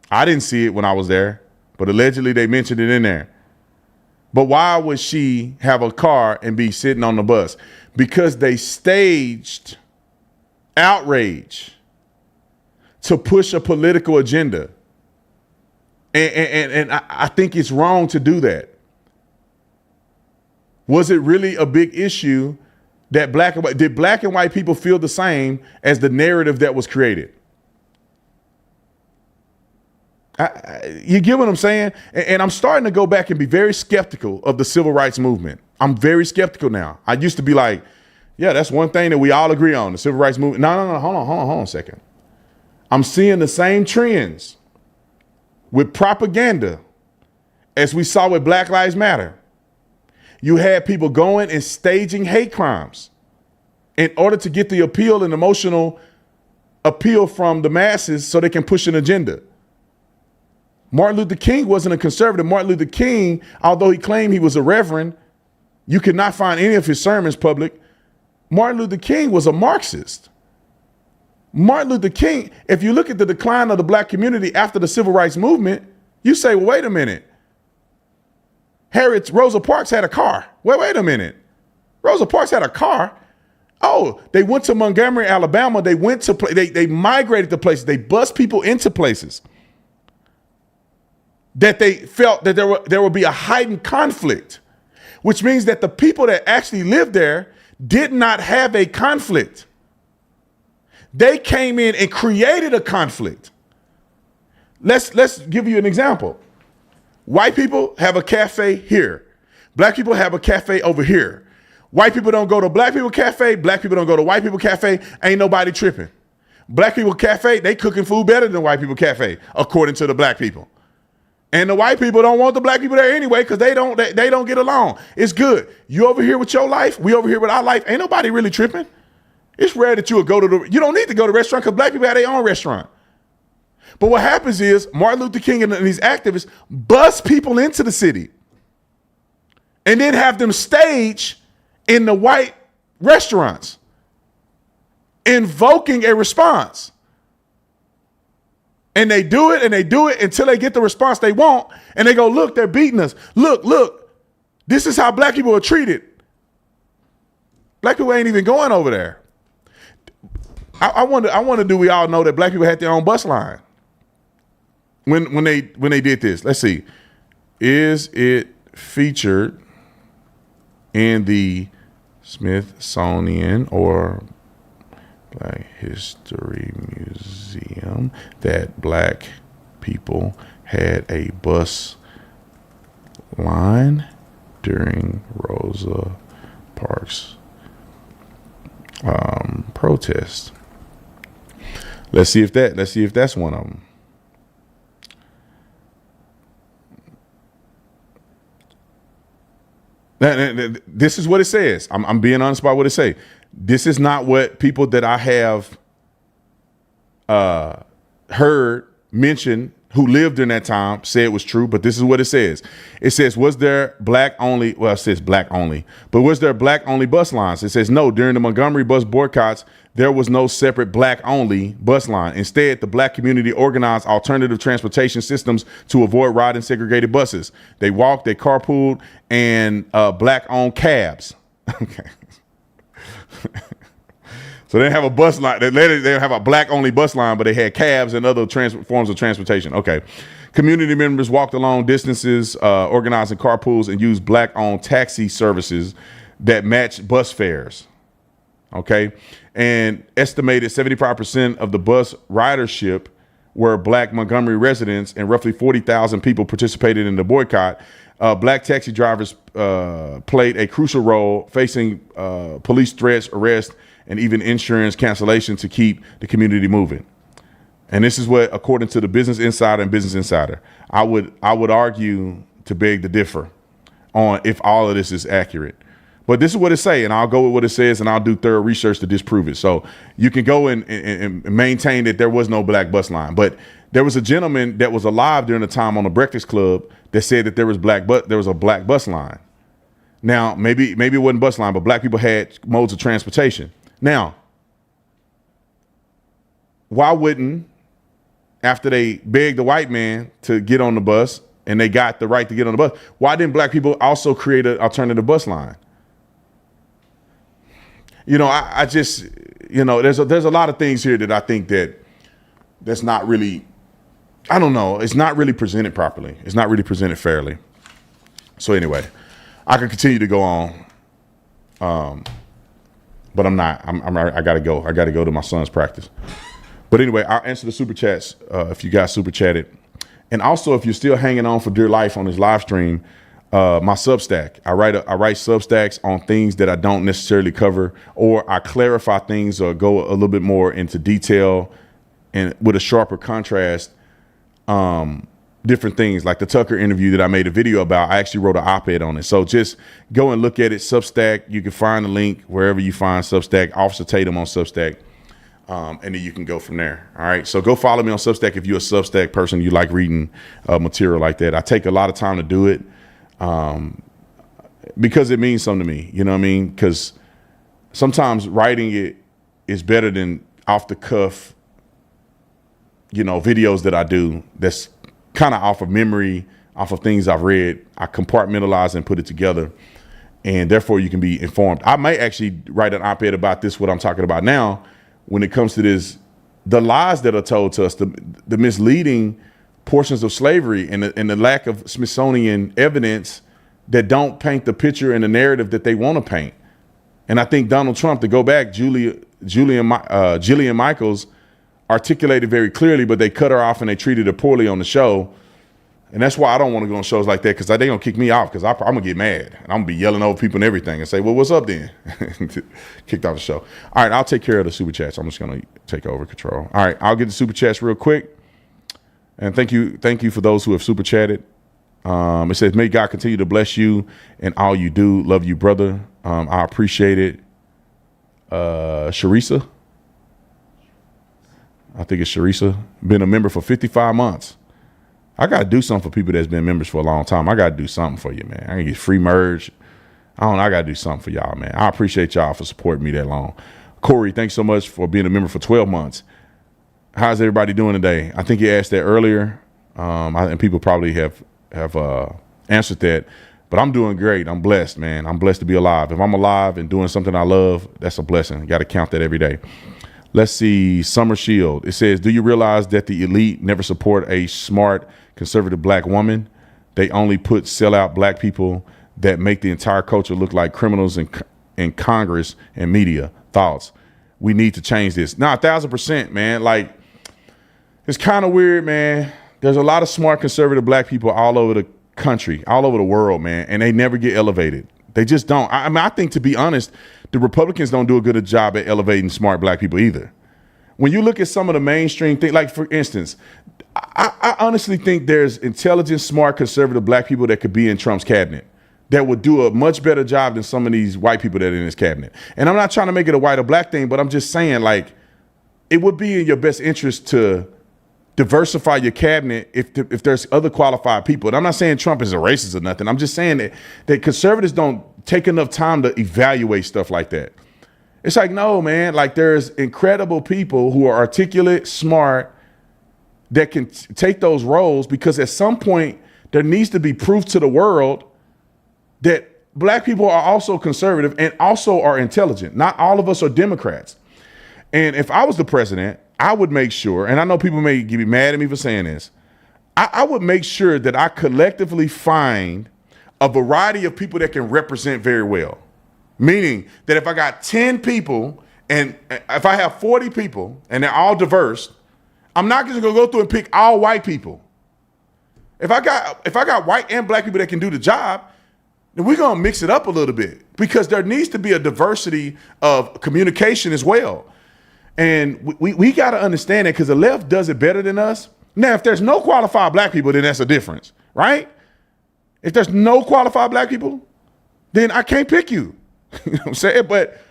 I didn't see it when I was there, but allegedly they mentioned it in there. But why would she have a car and be sitting on the bus? Because they staged outrage to push a political agenda. And I think it's wrong to do that. Was it really a big issue that did black and white people feel the same as the narrative that was created? You get what I'm saying? And I'm starting to go back and be very skeptical of the civil rights movement. I'm very skeptical now. I used to be like, yeah, that's one thing that we all agree on, the civil rights movement. No, hold on a second. I'm seeing the same trends with propaganda as we saw with Black Lives Matter. You had people going and staging hate crimes in order to get the appeal and emotional appeal from the masses so they can push an agenda. Martin Luther King wasn't a conservative. Martin Luther King, although he claimed he was a reverend, you could not find any of his sermons public. Martin Luther King was a Marxist. Martin Luther King, if you look at the decline of the black community after the civil rights movement, you say, well, wait a minute. Rosa Parks had a car. Wait a minute. Rosa Parks had a car. Oh, they went to Montgomery, Alabama. They went to they migrated to places. They bused people into places that they felt that there would be a heightened conflict, which means that the people that actually lived there did not have a conflict. They came in and created a conflict. Let's give you an example. White people have a cafe here. Black people have a cafe over here. White people don't go to black people cafe. Black people don't go to white people cafe. Ain't nobody tripping. Black people cafe, they cooking food better than white people cafe, according to the black people. And the white people don't want the black people there anyway because they don't get along. It's good. You over here with your life, we over here with our life. Ain't nobody really tripping. It's rare that you would go to you don't need to go to the restaurant because black people have their own restaurant. But what happens is Martin Luther King and these activists bust people into the city and then have them stage in the white restaurants, invoking a response. And they do it until they get the response they want. And they go, look, they're beating us. Look, this is how black people are treated. Black people ain't even going over there. I wonder, do we all know that black people had their own bus line when they did this? Let's see. Is it featured in the Smithsonian or Black History Museum that black people had a bus line during Rosa Parks protest? Let's see if that's one of them. This is what it says. I'm being honest about what it say. This is not what people that I have heard mention who lived during that time said was true, but this is what it says. It says, was there black only? Well, it says black only, but was there black only bus lines? It says no. During the Montgomery bus boycotts, there was no separate black only bus line. Instead, the black community organized alternative transportation systems to avoid riding segregated buses. They walked, they carpooled, and black owned cabs. Okay. So they didn't have a bus line. They didn't have a black only bus line, but they had cabs and other forms of transportation. Okay. Community members walked long distances, organizing carpools, and used black owned taxi services that matched bus fares. Okay. And estimated 75% of the bus ridership were black Montgomery residents, and roughly 40,000 people participated in the boycott. Black taxi drivers played a crucial role, facing police threats, arrest, and even insurance cancellation to keep the community moving. And this is what, according to the Business Insider and Business Insider, I would argue to beg to differ on if all of this is accurate. But this is what it say, and I'll go with what it says, and I'll do thorough research to disprove it. So you can go and maintain that there was no black bus line. But there was a gentleman that was alive during the time on the Breakfast Club that said that there was a black bus line. Now, maybe it wasn't bus line, but black people had modes of transportation. Now, why wouldn't, after they begged the white man to get on the bus and they got the right to get on the bus, why didn't black people also create an alternative bus line? You know, I just, you know, there's a lot of things here that I think that's not really, I don't know, it's not really presented properly. It's not really presented fairly. So anyway, I could continue to go on. But I'm not. I gotta go. I gotta go to my son's practice. But anyway, I'll answer the super chats if you guys super chatted, and also if you're still hanging on for dear life on this live stream, my Substack. I write Substacks on things that I don't necessarily cover, or I clarify things or go a little bit more into detail and with a sharper contrast. Different things like the Tucker interview that I made a video about. I actually wrote an op-ed on it. So just go and look at it. Substack. You can find the link wherever you find Substack, Officer Tatum on Substack. And then you can go from there. All right. So go follow me on Substack if you're a Substack person, you like reading material like that. I take a lot of time to do it because it means something to me. You know what I mean? Because sometimes writing it is better than off the cuff, you know, videos that I do that's kind of off of memory, off of things I've read. I compartmentalize and put it together, and therefore you can be informed. I might actually write an op-ed about this, what I'm talking about now, when it comes to this, the lies that are told to us, the misleading portions of slavery, and the lack of Smithsonian evidence that don't paint the picture and the narrative that they want to paint. And I think Donald Trump, to go back, Jillian Michaels articulated very clearly, but they cut her off and they treated her poorly on the show. And that's why I don't want to go on shows like that, because they're going to kick me off, because I'm going to get mad. And I'm going to be yelling over people and everything and say, well, what's up then? Kicked off the show. All right, I'll take care of the super chats. I'm just going to take over control. All right, I'll get the super chats real quick. And thank you for those who have super chatted. It says, may God continue to bless you and all you do. Love you, brother. I appreciate it. Sharisa. I think it's Sharisa. Been a member for 55 months. I got to do something for people that's been members for a long time. I got to do something for you, man. I can get free merge. I got to do something for y'all, man. I appreciate y'all for supporting me that long. Corey, thanks so much for being a member for 12 months. How's everybody doing today? I think you asked that earlier, and people probably have answered that. But I'm doing great. I'm blessed, man. I'm blessed to be alive. If I'm alive and doing something I love, that's a blessing. You got to count that every day. Let's see. Summer Shield. It says, do you realize that the elite never support a smart, conservative black woman? They only put sellout black people that make the entire culture look like criminals in Congress and media. Thoughts? We need to change this. Nah, 1,000%, man. Like, it's kind of weird, man. There's a lot of smart conservative black people all over the country, all over the world, man, and they never get elevated. They just don't. I mean, I think, to be honest, the Republicans don't do a good job at elevating smart black people either. When you look at some of the mainstream things, like, for instance, I honestly think there's intelligent, smart, conservative black people that could be in Trump's cabinet that would do a much better job than some of these white people that are in his cabinet. And I'm not trying to make it a white or black thing, but I'm just saying, like, it would be in your best interest to diversify your cabinet if there's other qualified people. And I'm not saying Trump is a racist or nothing. I'm just saying that conservatives don't take enough time to evaluate stuff like that. It's like, no, man, like, there's incredible people who are articulate, smart, that can take those roles, because at some point there needs to be proof to the world that black people are also conservative and also are intelligent. Not all of us are Democrats. And if I was the president, I would make sure, and I know people may be mad at me for saying this, I would make sure that I collectively find a variety of people that can represent very well. Meaning that if I got 10 people and if I have 40 people and they're all diverse, I'm not just gonna go through and pick all white people. If I got white and black people that can do the job, then we're gonna mix it up a little bit, because there needs to be a diversity of communication as well. And we got to understand that, because the left does it better than us. Now, if there's no qualified black people, then that's a difference, right? If there's no qualified black people, then I can't pick you. You know what I'm saying? But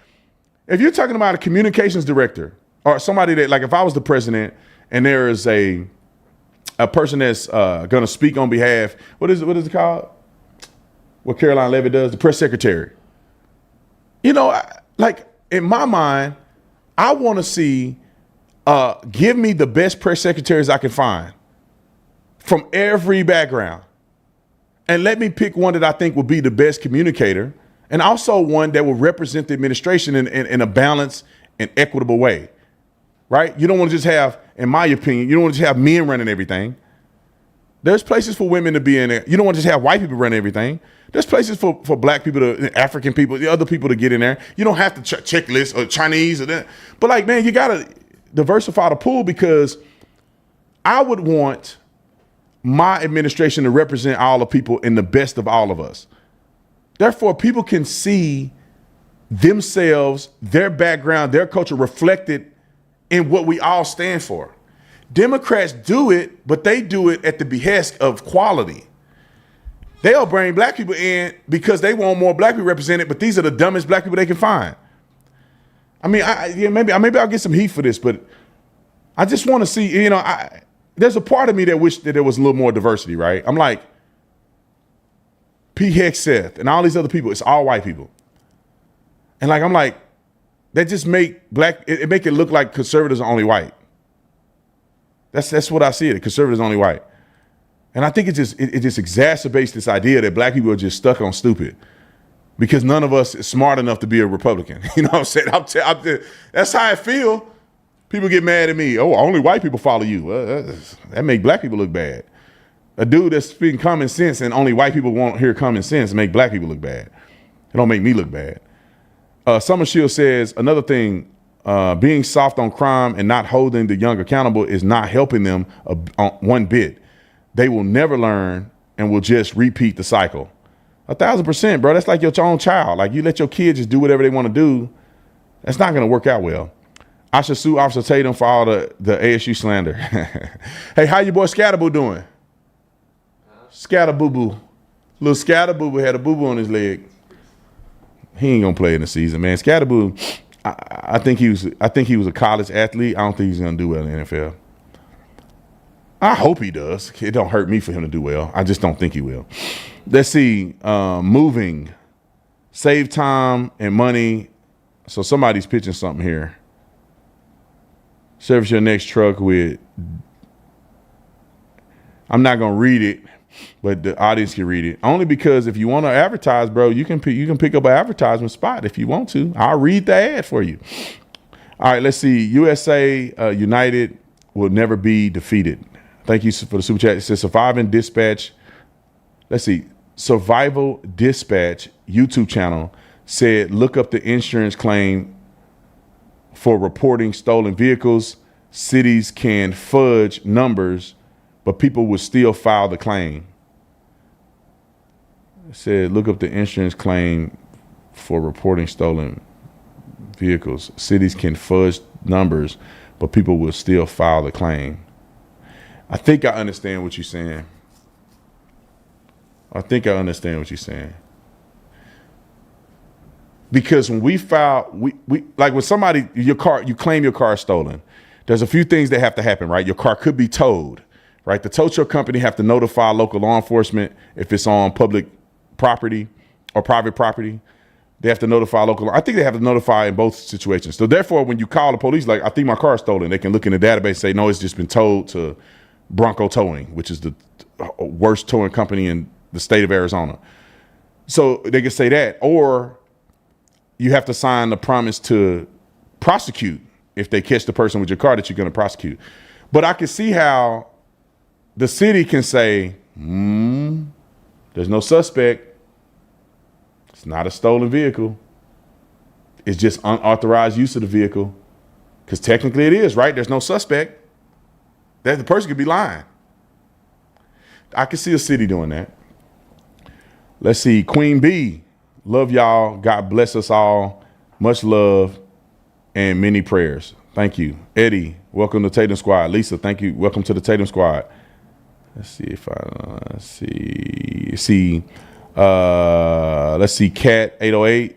if you're talking about a communications director or somebody that, like, if I was the president and there is a person that's going to speak on behalf, what is it called? What Caroline Levitt does, the press secretary. You know, like, in my mind, I want to see, give me the best press secretaries I can find from every background. And let me pick one that I think will be the best communicator, and also one that will represent the administration in a balanced and equitable way, right? You don't want to just have, in my opinion, you don't want to just have men running everything. There's places for women to be in there. You don't want to just have white people running everything. There's places for black people, African people, the other people to get in there. You don't have to check lists or Chinese or that. But, like, man, you got to diversify the pool, because I would want my administration to represent all the people in the best of all of us. Therefore, people can see themselves, their background, their culture reflected in what we all stand for. Democrats do it, but they do it at the behest of quality. They'll bring black people in because they want more black people represented, but these are the dumbest black people they can find. I mean, maybe I'll get some heat for this, but I just want to see, you know, there's a part of me that wish that there was a little more diversity, right? I'm like, P. Hegseth and all these other people, it's all white people. And, like, I'm like, that just make it look like conservatives are only white. That's what I see it. Conservatives are only white. And I think it just exacerbates this idea that black people are just stuck on stupid, because none of us is smart enough to be a Republican. You know what I'm saying? That's how I feel. People get mad at me. Oh, only white people follow you. That make black people look bad. A dude that's speaking common sense and only white people won't hear common sense make black people look bad. It don't make me look bad. Summer Shield says, another thing being soft on crime and not holding the young accountable is not helping them one bit. They will never learn and will just repeat the cycle. 1,000%, bro. That's like your own child. Like, you let your kids just do whatever they want to do. That's not going to work out well. I should sue Officer Tatum for all the ASU slander. Hey, how your boy Scatterboo doing? Scatterboo-boo. Little Scatterboo had a boo-boo on his leg. He ain't gonna play in the season, man. Scatterboo, I think he was a college athlete. I don't think he's gonna do well in the NFL. I hope he does. It don't hurt me for him to do well. I just don't think he will. Let's see. Moving. Save time and money. So somebody's pitching something here. Service your next truck with. I'm not gonna read it, but the audience can read it. Only because if you want to advertise, bro, you can pick up an advertisement spot if you want to. I'll read the ad for you. All right, let's see. USA United will never be defeated. Thank you for the super chat. It says Surviving Dispatch. Let's see. Survival Dispatch YouTube channel said look up the insurance claim for reporting stolen vehicles. Cities can fudge numbers, but people will still file the claim. It said look up the insurance claim for reporting stolen vehicles. Cities can fudge numbers, but people will still file the claim. I think I understand what you're saying. Because when we file, we like when somebody, you claim your car is stolen, there's a few things that have to happen, right? Your car could be towed, right? The tow truck company have to notify local law enforcement if it's on public property or private property. They have to notify local. I think they have to notify in both situations. So therefore, when you call the police, like, I think my car is stolen, they can look in the database and say, no, it's just been towed to Bronco Towing, which is the worst towing company in the state of Arizona. So they can say that, or you have to sign the promise to prosecute if they catch the person with your car that you're going to prosecute. But I can see how the city can say, there's no suspect. It's not a stolen vehicle. It's just unauthorized use of the vehicle. Because technically it is, right? There's no suspect. That the person could be lying. I can see a city doing that. Let's see. Queen B. Love y'all. God bless us all. Much love and many prayers. Thank you. Eddie, welcome to Tatum Squad. Lisa, thank you. Welcome to the Tatum Squad. Let's see if let's see. Let's see. Cat 808.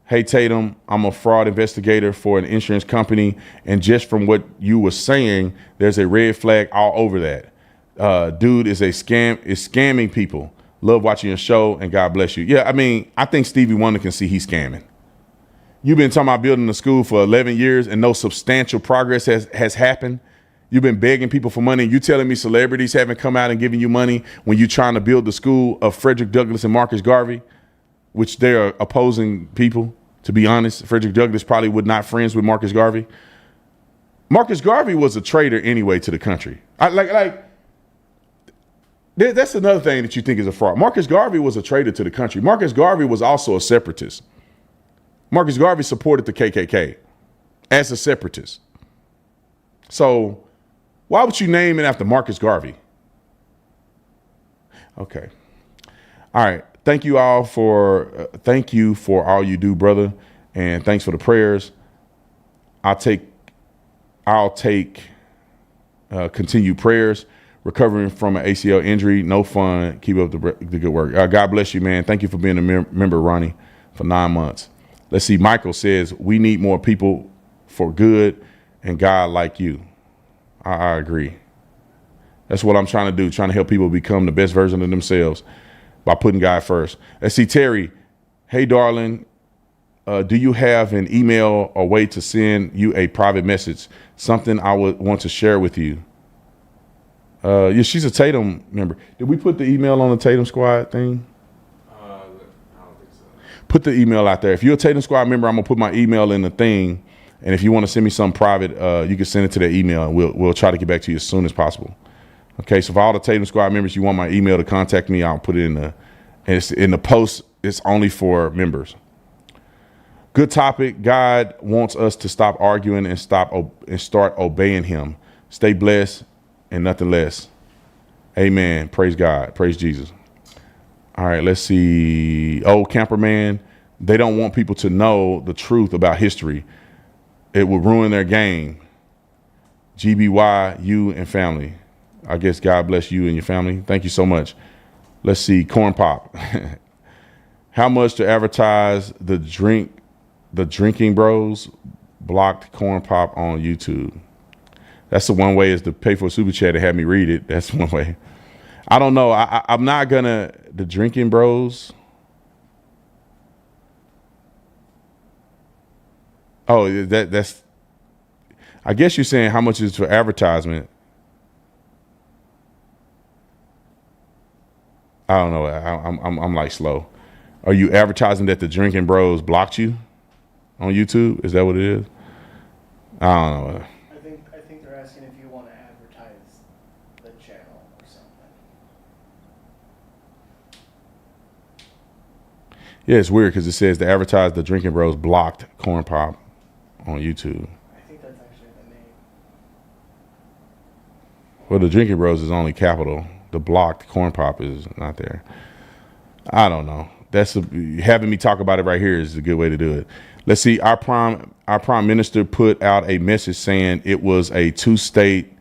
Hey, Tatum, I'm a fraud investigator for an insurance company. And just from what you were saying, there's a red flag all over that. Dude is scamming people. Love watching your show and God bless you. Yeah, I mean, I think Stevie Wonder can see he's scamming. You've been talking about building a school for 11 years and no substantial progress has happened. You've been begging people for money. You telling me celebrities haven't come out and given you money when you're trying to build the school of Frederick Douglass and Marcus Garvey, which they are opposing people. To be honest, Frederick Douglass probably would not friends with Marcus Garvey. Marcus Garvey was a traitor anyway to the country. That's another thing that you think is a fraud. Marcus Garvey was a traitor to the country. Marcus Garvey was also a separatist. Marcus Garvey supported the KKK as a separatist. So why would you name it after Marcus Garvey? Okay. All right. Thank you all for all you do, brother. And thanks for the prayers. I'll take continued prayers. Recovering from an ACL injury, no fun. Keep up the good work. God bless you, man. Thank you for being a member, Ronnie, for 9 months. Let's see. Michael says, we need more people for good and God like you. I agree. That's what I'm trying to do, trying to help people become the best version of themselves by putting God first. Let's see. Terry, hey, darling, do you have an email or way to send you a private message? Something I would want to share with you. Yeah, she's a Tatum member. Did we put the email on the Tatum Squad thing? I don't think so. Put the email out there. If you're a Tatum Squad member, I'm gonna put my email in the thing. And if you want to send me something private, you can send it to that email, and we'll try to get back to you as soon as possible. Okay. So for all the Tatum Squad members, you want my email to contact me, I'll put it in the post. It's only for members. Good topic. God wants us to stop arguing and start obeying him. Stay blessed and nothing less. Amen. Praise God. Praise Jesus. All right, let's see. Old Camperman. They don't want people to know the truth about history. It will ruin their game. GBY, you and family. I guess God bless you and your family. Thank you so much. Let's see. Corn Pop. How much to advertise the drinking bros? Blocked Corn Pop on YouTube. That's the one way, is to pay for a super chat and have me read it. That's one way. I don't know. I'm not gonna, the drinking bros. Oh, that's, I guess you're saying how much is for advertisement. I don't know. I'm like slow. Are you advertising that the drinking bros blocked you on YouTube? Is that what it is? I don't know. I think they're asking if you want to advertise the channel or something. Yeah, it's weird because it says to advertise the drinking bros blocked Corn Pop on YouTube. I think that's actually the name. Well, the drinking bros is only capital. The blocked Corn Pop is not there. I don't know. Having me talk about it right here is a good way to do it. Let's see. Our prime minister put out a message saying it was a 2-state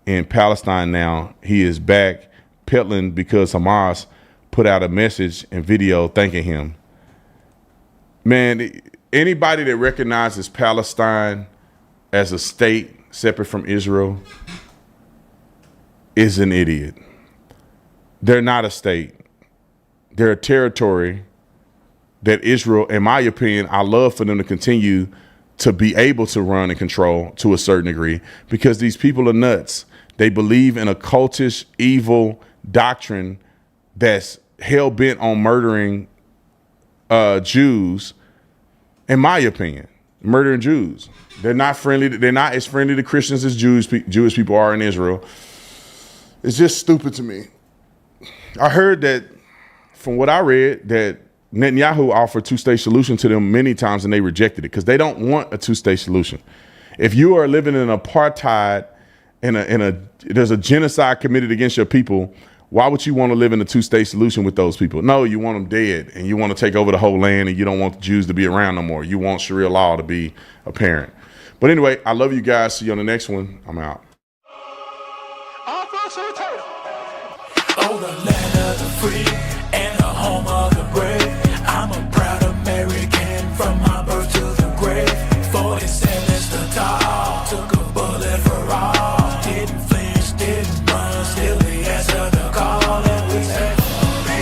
in Palestine. Now he is back peddling because Hamas put out a message and video thanking him. Man, anybody that recognizes Palestine as a state separate from Israel is an idiot. They're not a state. They're a territory that Israel, in my opinion, I love for them to continue to be able to run and control to a certain degree, because these people are nuts. They believe in a cultish, evil doctrine that's hell-bent on murdering Jews, in my opinion, murdering Jews. They're not friendly. They're not as friendly to Christians as Jewish people are in Israel. It's just stupid to me. I heard that, from what I read, that Netanyahu offered a 2-state solution to them many times and they rejected it because they don't want a 2-state solution. If you are living in apartheid there's a genocide committed against your people, why would you want to live in a 2-state solution with those people? No, you want them dead and you want to take over the whole land and you don't want the Jews to be around no more. You want Sharia law to be apparent. But anyway, I love you guys. See you on the next one. I'm out. Oh, the land of the free and the home of the